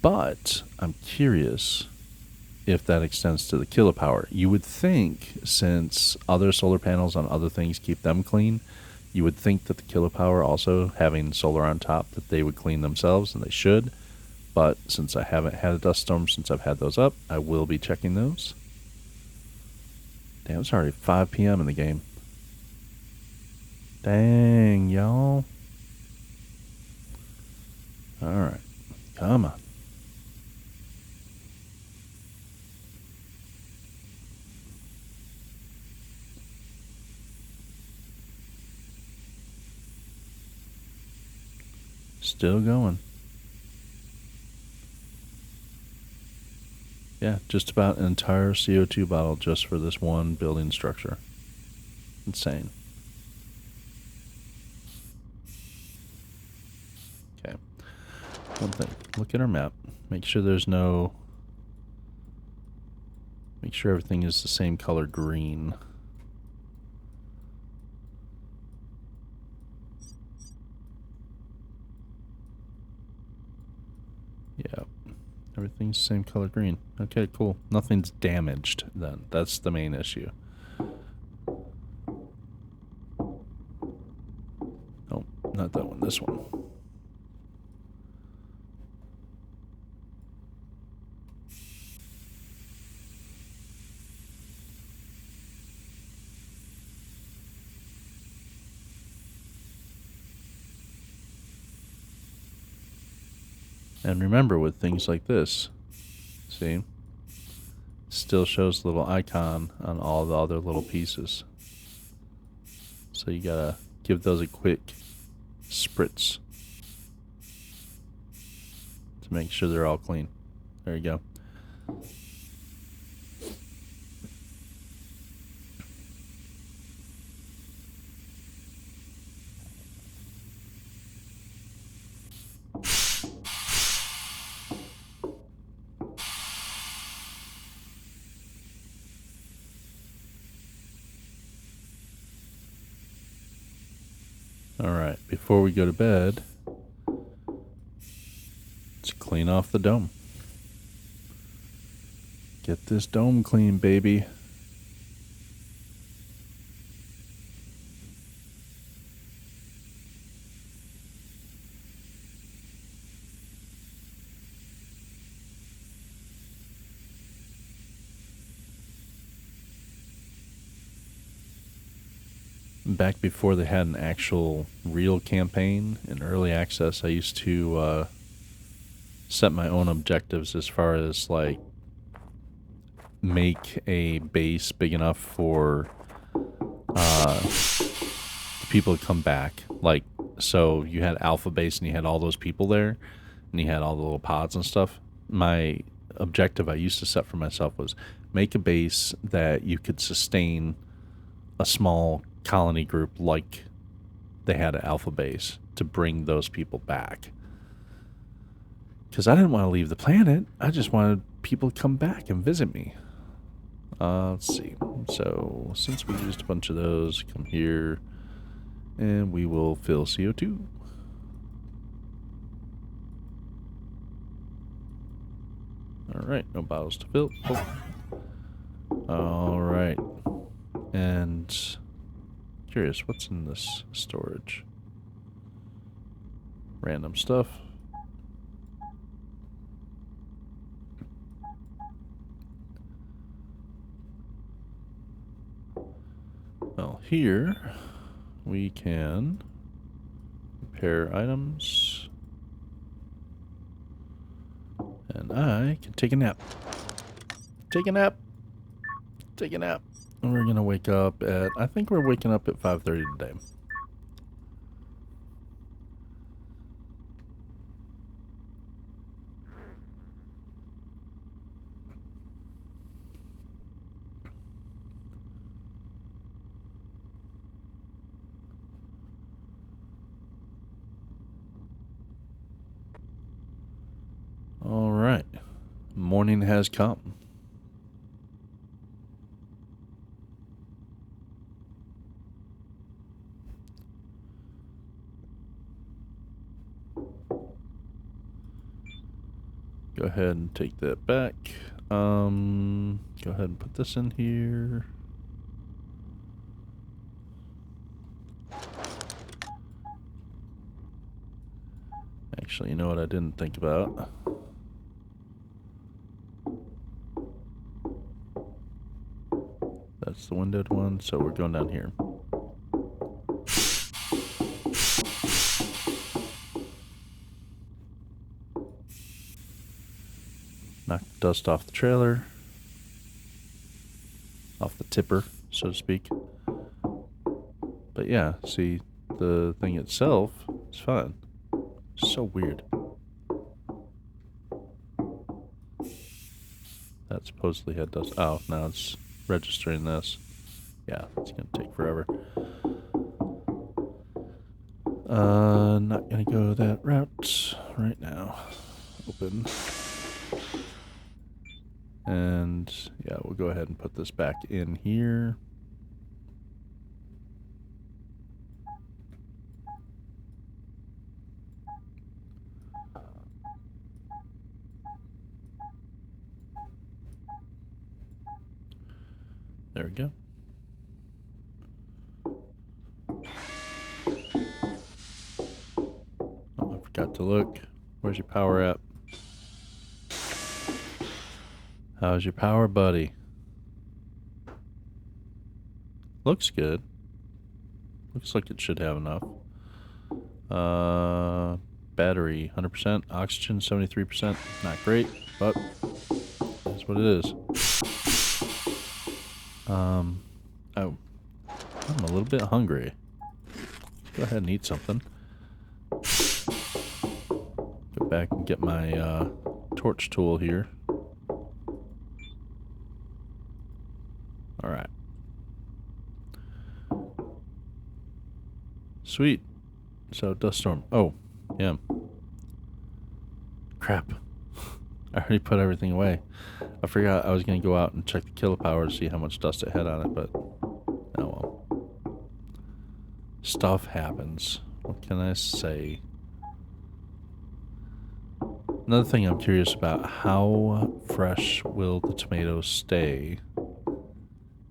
But I'm curious if that extends to the kilopower. You would think, since other solar panels on other things keep them clean, you would think that the kilopower also, having solar on top, that they would clean themselves, and they should. But since I haven't had a dust storm since I've had those up, I will be checking those. Damn, it's already 5 p.m. in the game. Dang, y'all. Alright. Come on. Still going. Yeah, just about an entire CO2 bottle just for this one building structure. Insane. Okay. One thing. Look at our map. Make sure there's no... Make sure everything is the same color green. Yeah. Everything's the same color green. Okay, cool. Nothing's damaged then. That's the main issue. Oh, not that one. This one. And remember, with things like this, see, still shows the little icon on all the other little pieces. So you gotta give those a quick spritz to make sure they're all clean. There you go. Alright, before we go to bed, let's clean off the dome. Get this dome clean, baby. back before they had an actual real campaign in early access, I used to set my own objectives as far as like make a base big enough for people to come back. Like, so you had Alpha Base and you had all those people there and you had all the little pods and stuff. My objective I used to set for myself was make a base that you could sustain a small colony group like they had at Alpha Base to bring those people back. Because I didn't want to leave the planet. I just wanted people to come back and visit me. Let's see. So, since we used a bunch of those, come here, and we will fill CO2. Alright, no bottles to fill. Oh. Alright. And, curious, what's in this storage? Random stuff. Well, here we can repair items, and I can take a nap. Take a nap. Take a nap. And we're gonna wake up at, I think we're waking up at 5:30 today. All right. Morning has come. Go ahead and take that back. Go ahead and put this in here. Actually, you know what I didn't think about? That's the windowed one, so we're going down here. Knock dust off the trailer. Off the tipper, so to speak. But yeah, see, the thing itself is fine. So weird. That supposedly had dust. Oh, now it's registering this. Yeah, it's gonna take forever. Not gonna go that route right now. Open. And yeah, we'll go ahead and put this back in here. There we go. Oh, I forgot to look. Where's your power at? How's your power, buddy? Looks good. Looks like it should have enough. Battery 100%, oxygen 73%. Not great, but that's what it is. Oh, I'm a little bit hungry. Go ahead and eat something. Go back and get my torch tool here. Alright. Sweet. So, dust storm. Oh, yeah. Crap. I already put everything away. I forgot I was going to go out and check the kilopower to see how much dust it had on it, but oh well. Stuff happens. What can I say? Another thing I'm curious about, how fresh will the tomatoes stay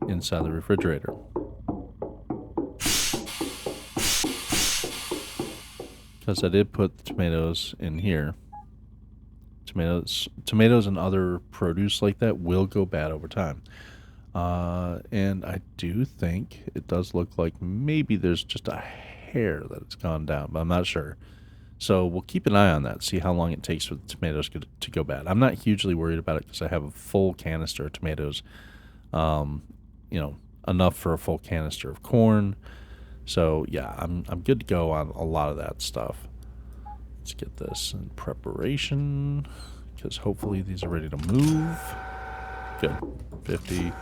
inside the refrigerator? Because I did put the tomatoes in here. Tomatoes and other produce like that will go bad over time. And I do think it does look like maybe there's just a hair that it's gone down, but I'm not sure. So we'll keep an eye on that, see how long it takes for the tomatoes to go bad. I'm not hugely worried about it because I have a full canister of tomatoes, um, enough for a full canister of corn. So yeah, I'm good to go on a lot of that stuff. Let's get this in preparation because hopefully these are ready to move. Good. 50,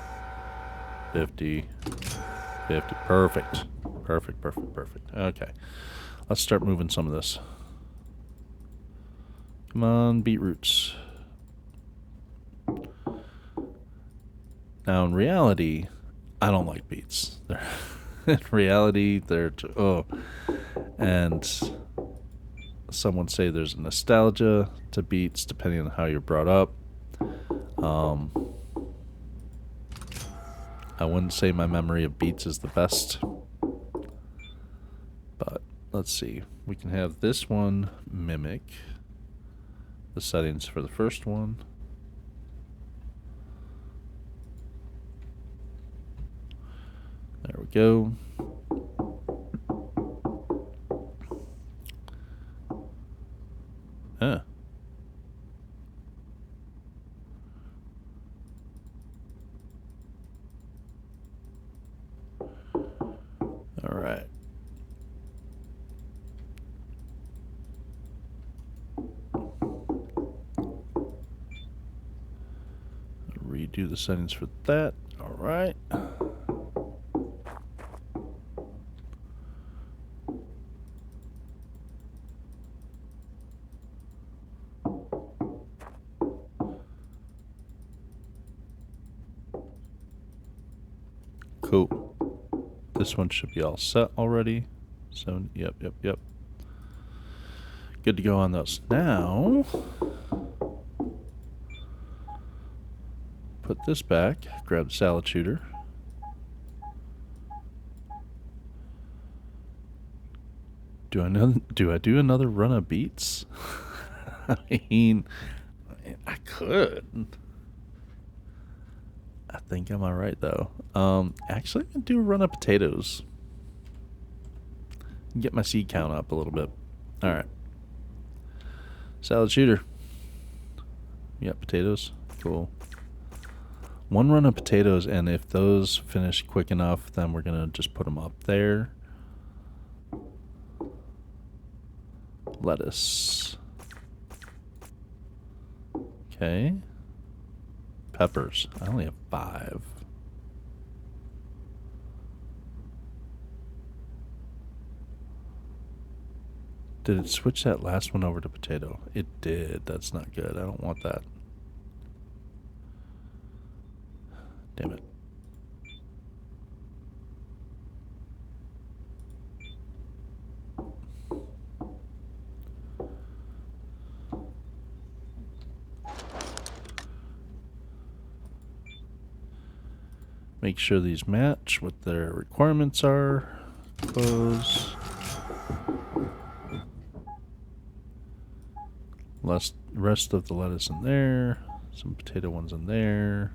50, 50. Perfect. Perfect. Okay. Let's start moving some of this. Come on, beetroots. Now, in reality, I don't like beets. In reality, they're... And some would say there's a nostalgia to beets, depending on how you're brought up. I wouldn't say my memory of beets is the best. But, let's see. We can have this one mimic the settings for the first one. There we go. Huh. All right. Redo the settings for that. All right. Cool. This one should be all set already. So, yep. Good to go on those. Now, put this back. Grab the salad shooter. Do I do another run of beets? I mean, I could. I think I'm alright though. Actually, I'm gonna do a run of potatoes. Get my seed count up a little bit. Alright. Salad shooter. You got potatoes? Cool. One run of potatoes, and if those finish quick enough, then we're gonna just put them up there. Lettuce. Okay. Peppers. I only have 5. Did it switch that last one over to potato? It did. That's not good. I don't want that. Damn it. Make sure these match what their requirements are. Close. Rest of the lettuce in there. Some potato ones in there.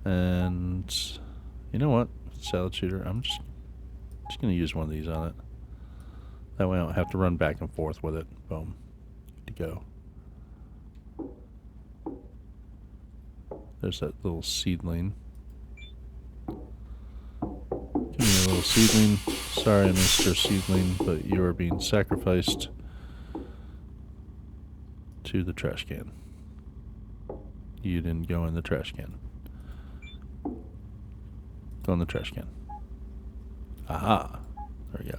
And you know what? Salad shooter. I'm just going to use one of these on it. That way I don't have to run back and forth with it. Boom. Good to go. There's that little seedling. Give me a little seedling. Sorry, Mr. Seedling, but you are being sacrificed to the trash can. You didn't go in the trash can. Go in the trash can. Aha. There we go.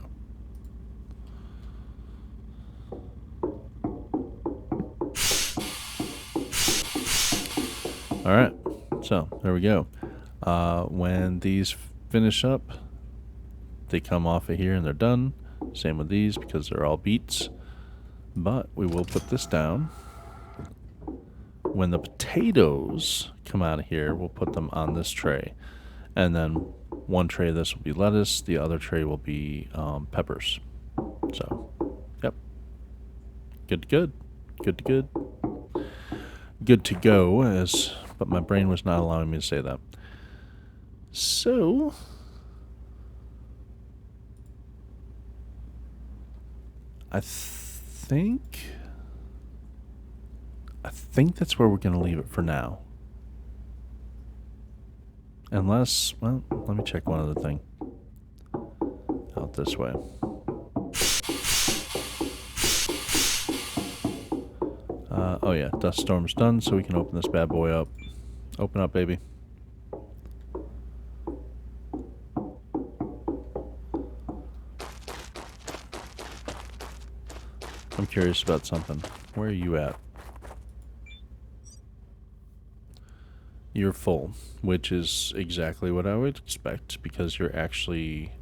Alright. So, there we go. When these finish up, they come off of here and they're done. Same with these because they're all beets. But we will put this down. When the potatoes come out of here, we'll put them on this tray. And then one tray of this will be lettuce. The other tray will be peppers. So, yep. Good to good. Good to good. Good to go, but my brain was not allowing me to say that. So, I think that's where we're going to leave it for now. Unless, well, let me check one other thing. Out this way. Oh yeah, dust storm's done, so we can open this bad boy up. Open up, baby. I'm curious about something. Where are you at? You're full, which is exactly what I would expect, because you're actually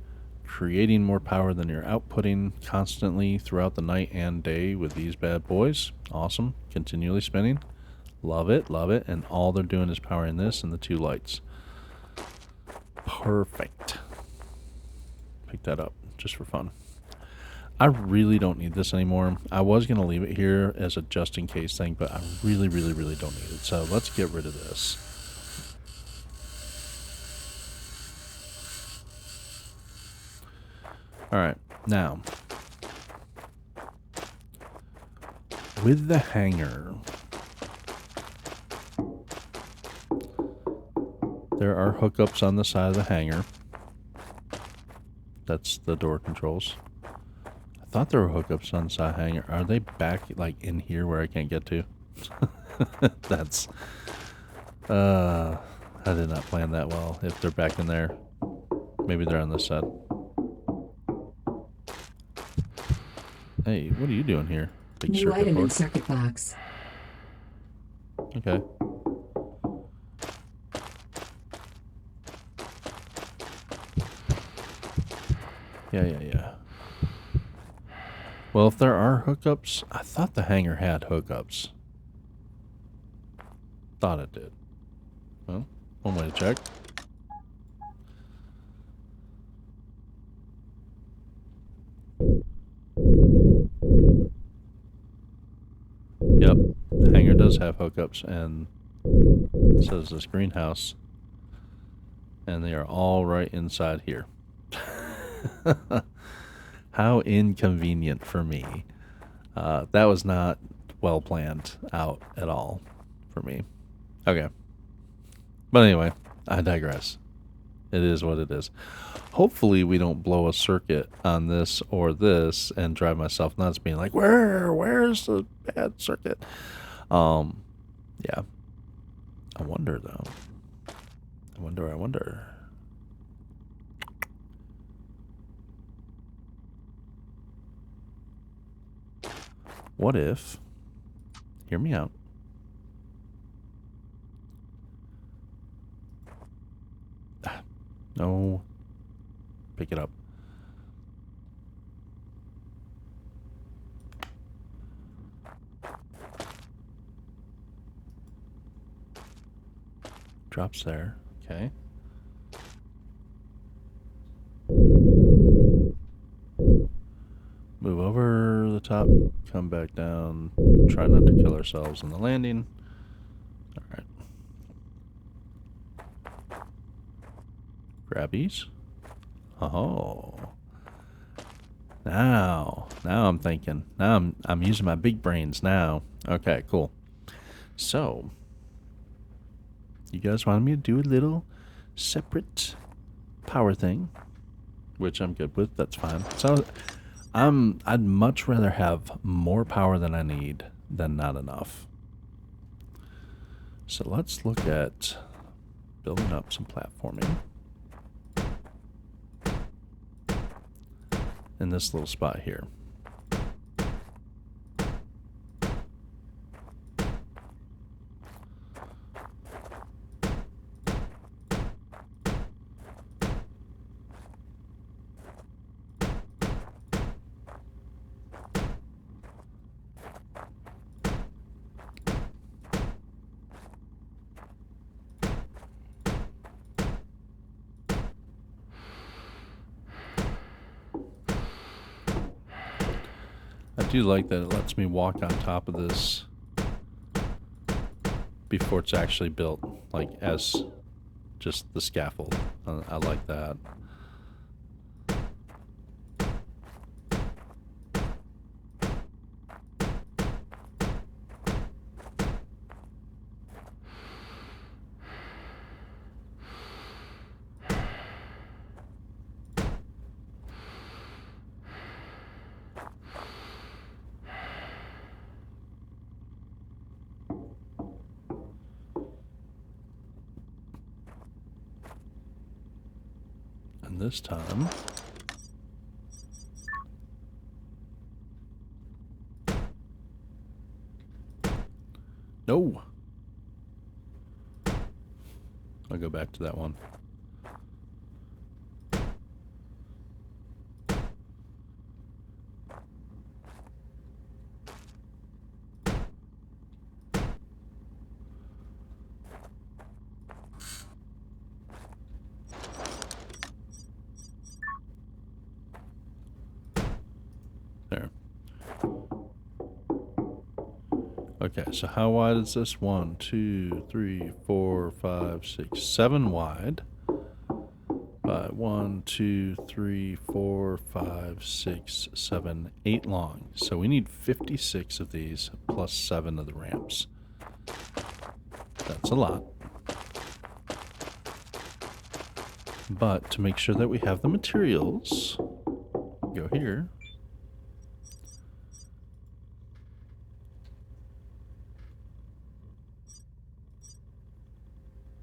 creating more power than you're outputting constantly throughout the night and day with these bad boys. Awesome. Continually spinning. Love it, love it. And all they're doing is powering this and the two lights. Perfect. Pick that up just for fun. I really don't need this anymore. I was going to leave it here as a just in case thing, but I really, really, really don't need it. So let's get rid of this. Alright, now, with the hangar, there are hookups on the side of the hangar. That's the door controls. I thought there were hookups on the side of the hangar. Are they back, like, in here where I can't get to? That's, I did not plan that well. If they're back in there, maybe they're on this side. Hey, what are you doing here? Big New circuit item board. in circuit box. Okay. Yeah. Well, if there are hookups, I thought the hangar had hookups. Thought it did. Well, one way to check. Yep, the hangar does have hookups, and so does this greenhouse. And they are all right inside here. How inconvenient for me. That was not well planned out at all for me. Okay. But anyway, I digress. It is what it is. Hopefully we don't blow a circuit on this or this and drive myself nuts being like, where's the bad circuit? Yeah. I wonder though. I wonder. What if, hear me out. No. Pick it up. Drops there. Okay. Move over the top, come back down, try not to kill ourselves on the landing. Alright. Grabbies. Oh. Now I'm thinking. Now I'm using my big brains now. Okay, cool. So, you guys wanted me to do a little separate power thing, which I'm good with. That's fine. So, I'd much rather have more power than I need than not enough. So let's look at building up some platforming in this little spot here. I do like that it lets me walk on top of this before it's actually built, like as just the scaffold. I like that. And this time, no. I'll go back to that one. There. Okay, so how wide is this? 1, 2, 3, 4, 5, 6, 7 wide. By 1, 2, 3, 4, 5, 6, 7, 8 long. So we need 56 of these plus 7 of the ramps. That's a lot. But to make sure that we have the materials, go here.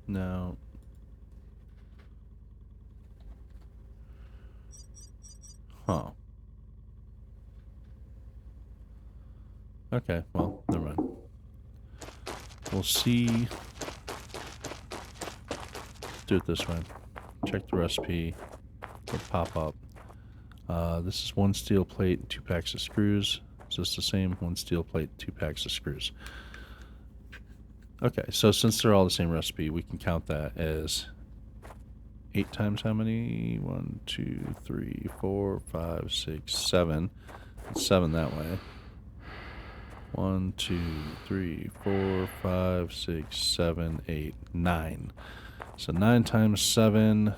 Now, huh. Okay, well, never mind. We'll see. Do it this way. Check the recipe. It'll pop up. This is 1 steel plate and 2 packs of screws. Is this the same? 1 steel plate, 2 packs of screws. Okay, so since they're all the same recipe, we can count that as 8 times how many? 1, 2, 3, 4, 5, 6, 7. It's 7 that way. 1, 2, 3, 4, 5, 6, 7, 8, 9. So 9 times 7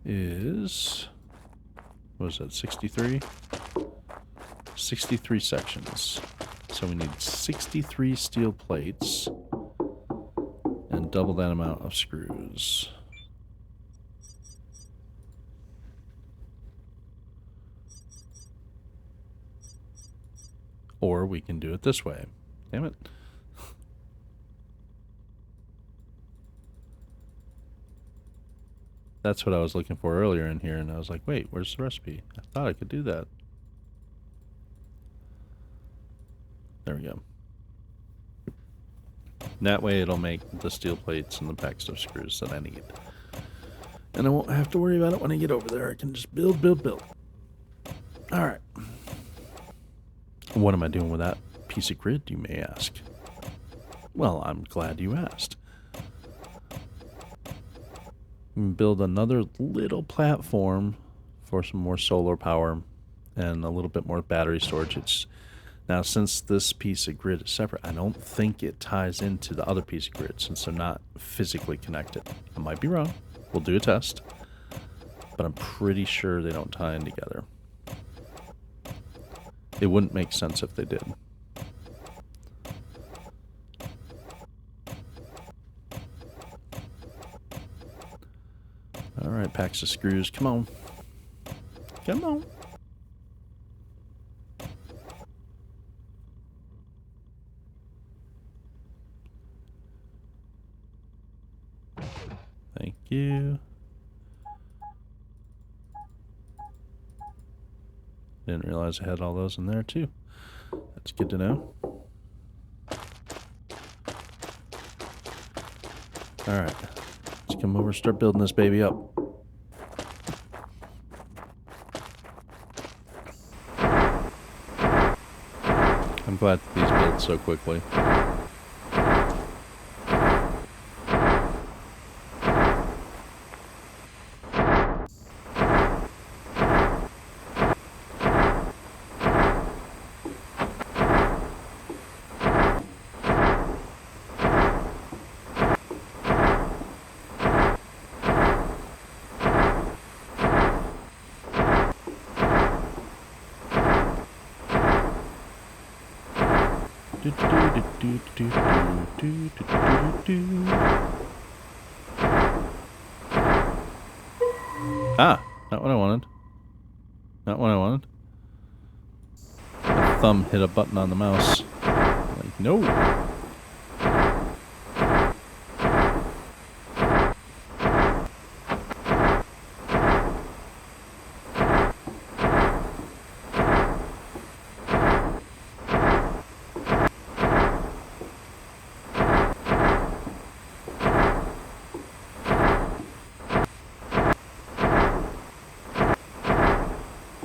is, what is that, 63? 63 sections. So we need 63 steel plates and double that amount of screws. Or we can do it this way. Damn it. That's what I was looking for earlier in here, and I was like, wait, where's the recipe? I thought I could do that. There we go. That way it'll make the steel plates and the packs of screws that I need. And I won't have to worry about it when I get over there. I can just build, build, build. Alright. What am I doing with that piece of grid, you may ask? Well, I'm glad you asked. Build another little platform for some more solar power and a little bit more battery storage. Now, since this piece of grid is separate, I don't think it ties into the other piece of grid since they're not physically connected. I might be wrong. We'll do a test. But I'm pretty sure they don't tie in together. It wouldn't make sense if they did. Alright, packs of screws. Come on. Come on. Thank you. Didn't realize I had all those in there too. That's good to know. Alright. Let's come over and start building this baby up. I'm glad that these build so quickly. Ah, not what I wanted. Not what I wanted. My thumb hit a button on the mouse. Like, no.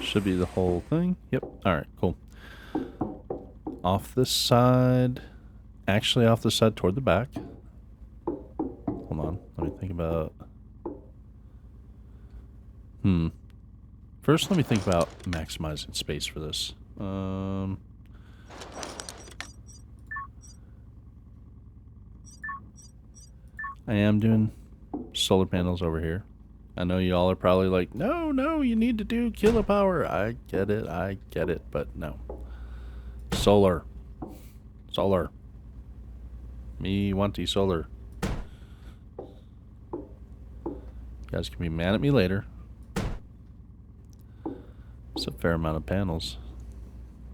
Should be the whole thing. Yep. Alright, cool. Off this side. Actually, off the side toward the back. Hold on. Let me think about... First, let me think about maximizing space for this. I am doing solar panels over here. I know y'all are probably like, no, you need to do kilopower. I get it, but no. Solar. Me wanty solar. You guys can be mad at me later. It's a fair amount of panels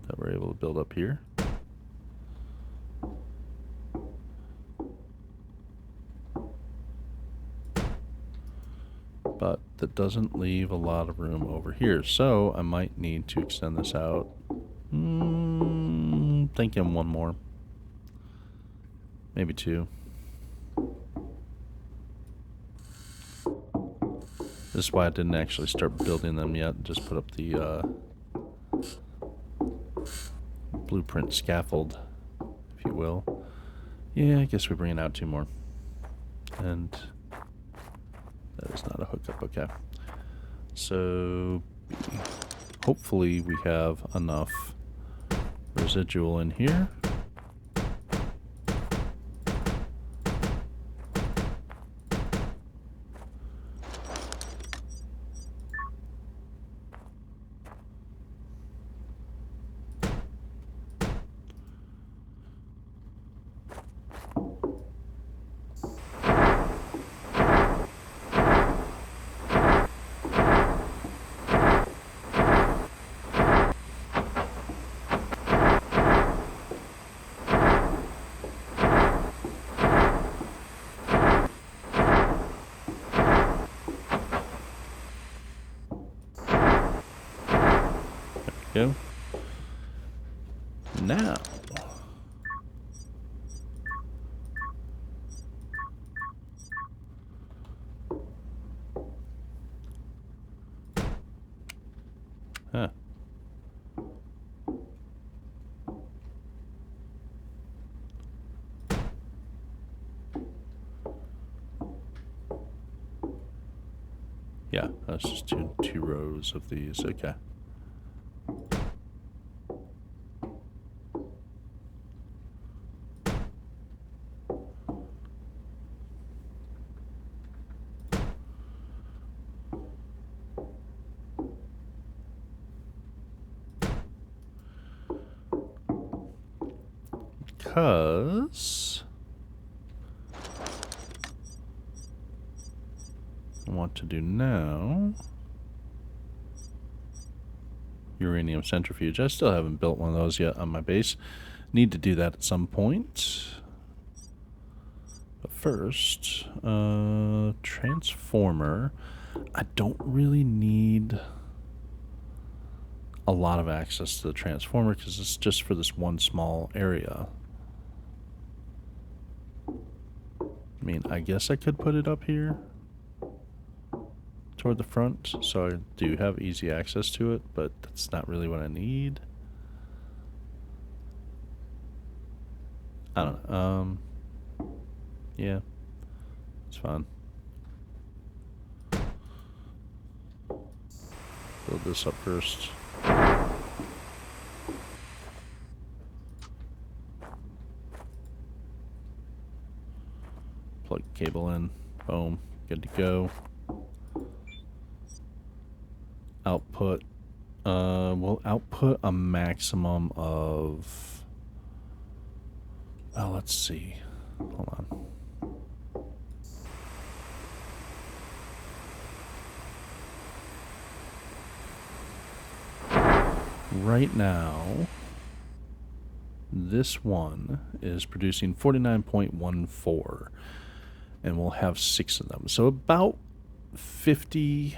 that we're able to build up here. But that doesn't leave a lot of room over here, so I might need to extend this out. Thinking one more. Maybe two. This is why I didn't actually start building them yet. Just put up the blueprint scaffold, if you will. Yeah, I guess we're bringing out two more. And that is not a hookup, okay. So, hopefully we have enough residual in here. Go. Now. Huh. Yeah, that's just two rows of these. Okay. Because I want to do now uranium centrifuge. I still haven't built one of those yet on my base. Need to do that at some point. But first, transformer. I don't really need a lot of access to the transformer because it's just for this one small area. I mean, I guess I could put it up here toward the front, so I do have easy access to it, but that's not really what I need. I don't know. Yeah, it's fine. Build this up first. Plug cable in. Boom. Good to go. Output. We'll output a maximum of Well, let's see. Hold on. Right now, this one is producing 49.14, and we'll have 6 of them. So about 50.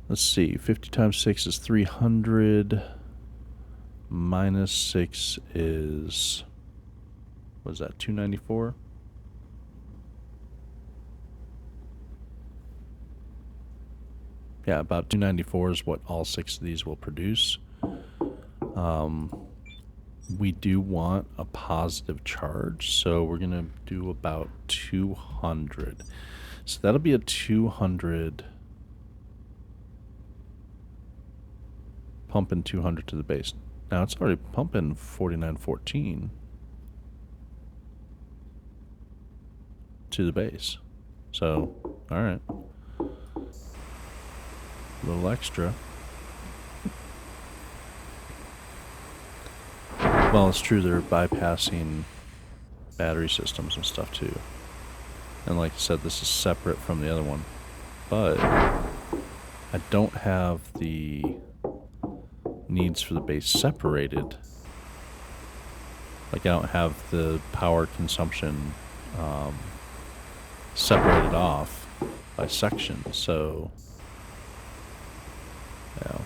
Let's see. 50 times 6 is 300. Minus 6 is, what is that, 294? Yeah, about 294 is what all 6 of these will produce. We do want a positive charge, so we're going to do about 200. So that'll be a 200, pumping 200 to the base. Now it's already pumping 4914 to the base. So, alright. A little extra. Well, it's true, they're bypassing battery systems and stuff too. And like I said, this is separate from the other one. But I don't have the needs for the base separated. Like, I don't have the power consumption separated off by section, so yeah.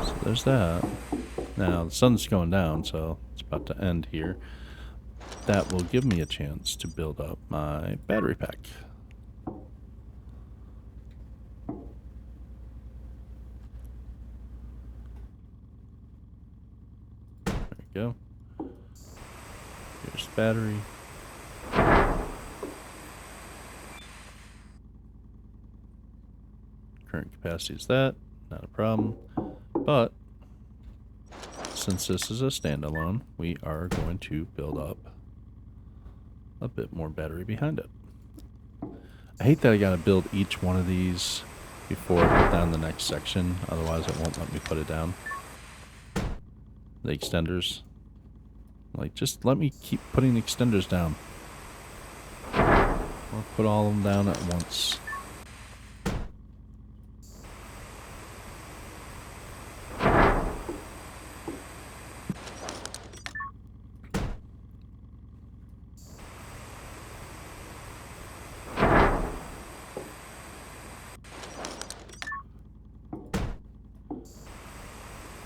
So there's that. Now the sun's going down, so it's about to end here. That will give me a chance to build up my battery pack. There we go. Here's the battery. Current capacity is that, not a problem. But since this is a standalone, we are going to build up a bit more battery behind it. I hate that I gotta build each one of these before I put down the next section, otherwise it won't let me put it down. The extenders. Like, just let me keep putting extenders down. Or put all of them down at once.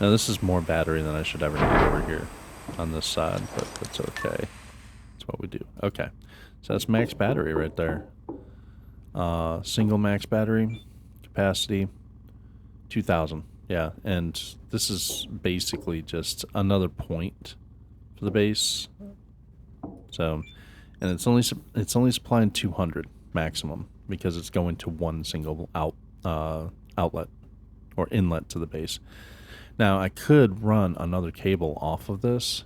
Now this is more battery than I should ever need over here on this side, but that's okay. That's what we do. Okay, so that's max battery right there. Single max battery capacity, 2,000. Yeah, and this is basically just another point for the base. So, and it's only supplying 200 maximum because it's going to one single outlet or inlet to the base. Now, I could run another cable off of this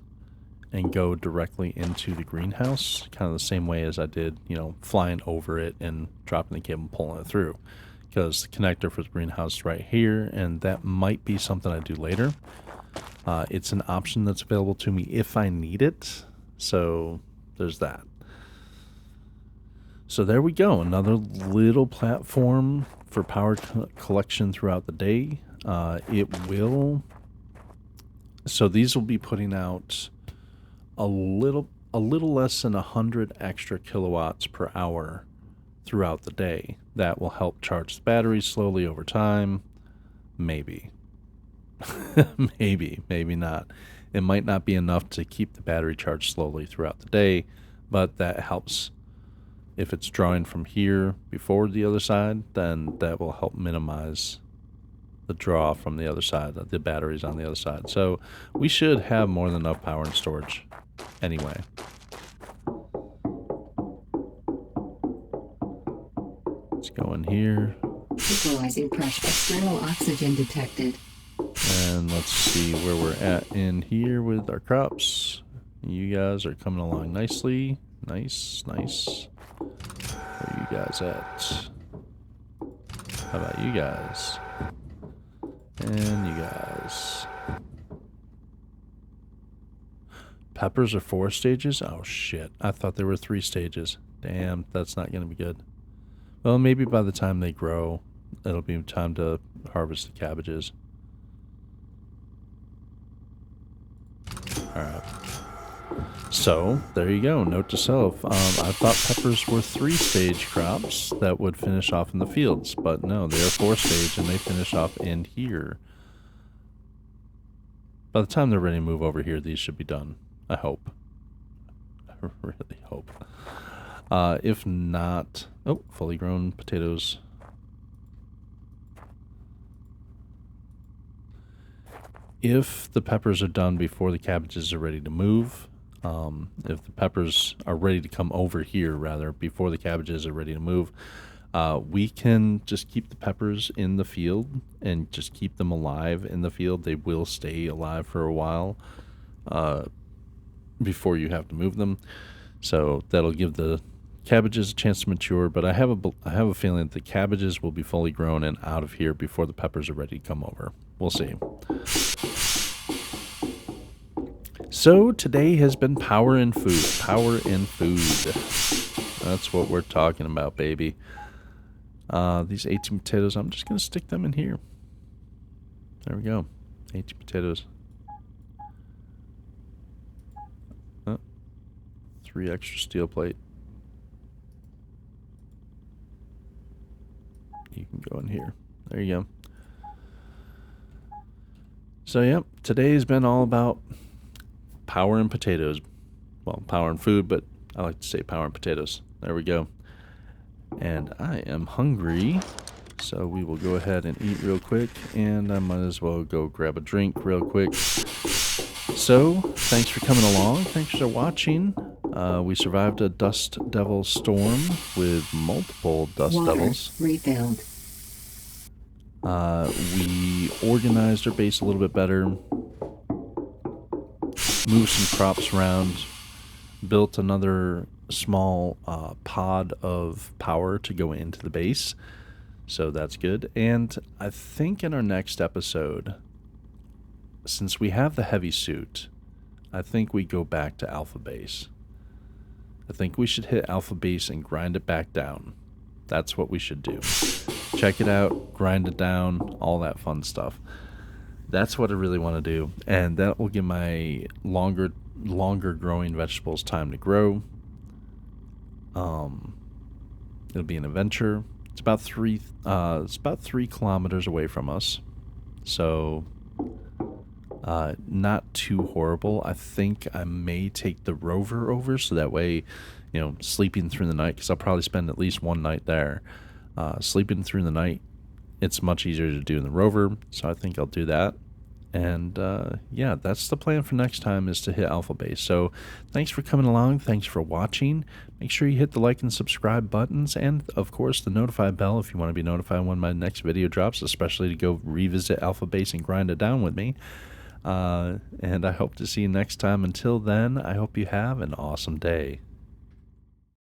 and go directly into the greenhouse, kind of the same way as I did, you know, flying over it and dropping the cable and pulling it through. Because the connector for the greenhouse is right here, and that might be something I do later. It's an option that's available to me if I need it, so there's that. So there we go, another little platform for power collection throughout the day. So these will be putting out a little less than 100 extra kilowatts per hour throughout the day. That will help charge the batteries slowly over time. Maybe. maybe not. It might not be enough to keep the battery charged slowly throughout the day, but that helps. If it's drawing from here before the other side, then that will help minimize the draw from the other side, the batteries on the other side. So we should have more than enough power and storage anyway. Let's go in here. Equalizing pressure. External oxygen detected. And let's see where we're at in here with our crops. You guys are coming along nicely. Nice. guys at? How about you guys? And you guys. Peppers are 4 stages? Oh shit. I thought there were 3 stages. Damn, that's not going to be good. Well, maybe by the time they grow, it'll be time to harvest the cabbages. Alright. So, there you go. Note to self. I thought peppers were 3-stage crops that would finish off in the fields, but no, they are 4-stage and they finish off in here. By the time they're ready to move over here, these should be done. I hope. I really hope. If not... Oh, fully grown potatoes. If the peppers are done before the cabbages are ready to move, if the peppers are ready to come over here, rather, before the cabbages are ready to move, we can just keep the peppers in the field and just keep them alive in the field. They will stay alive for a while before you have to move them. So that'll give the cabbages a chance to mature, but I have a feeling that the cabbages will be fully grown and out of here before the peppers are ready to come over. We'll see. So today has been power and food. Power and food. That's what we're talking about, baby. These 18 potatoes, I'm just going to stick them in here. There we go. 18 potatoes. 3 extra steel plate. You can go in here. There you go. So, yep, today's been all about power and potatoes. Well, power and food, but I like to say power and potatoes. There we go. And I am hungry, so we will go ahead and eat real quick, and I might as well go grab a drink real quick. So, thanks for coming along. Thanks for watching. We survived a dust devil storm with multiple dust devils. Refilled. We organized our base a little bit better, moved some crops around, built another small pod of power to go into the base, so that's good. And I think in our next episode, since we have the heavy suit, I think we go back to alpha base. I think we should hit alpha base and grind it back down. That's what we should do. Check it out, grind it down, all that fun stuff. That's what I really want to do, and that will give my longer growing vegetables time to grow. It'll be an adventure. It's about 3 kilometers away from us, so not too horrible. I think I may take the rover over, so that way, you know, sleeping through the night, because I'll probably spend at least one night there. Sleeping through the night, it's much easier to do in the rover, so I think I'll do that. And yeah, that's the plan for next time, is to hit alpha base. So thanks for coming along. Thanks for watching. Make sure you hit the like and subscribe buttons, and of course the notify bell if you want to be notified when my next video drops, especially to go revisit alpha base and grind it down with me. And I hope to see you next time. Until then, I hope you have an awesome day.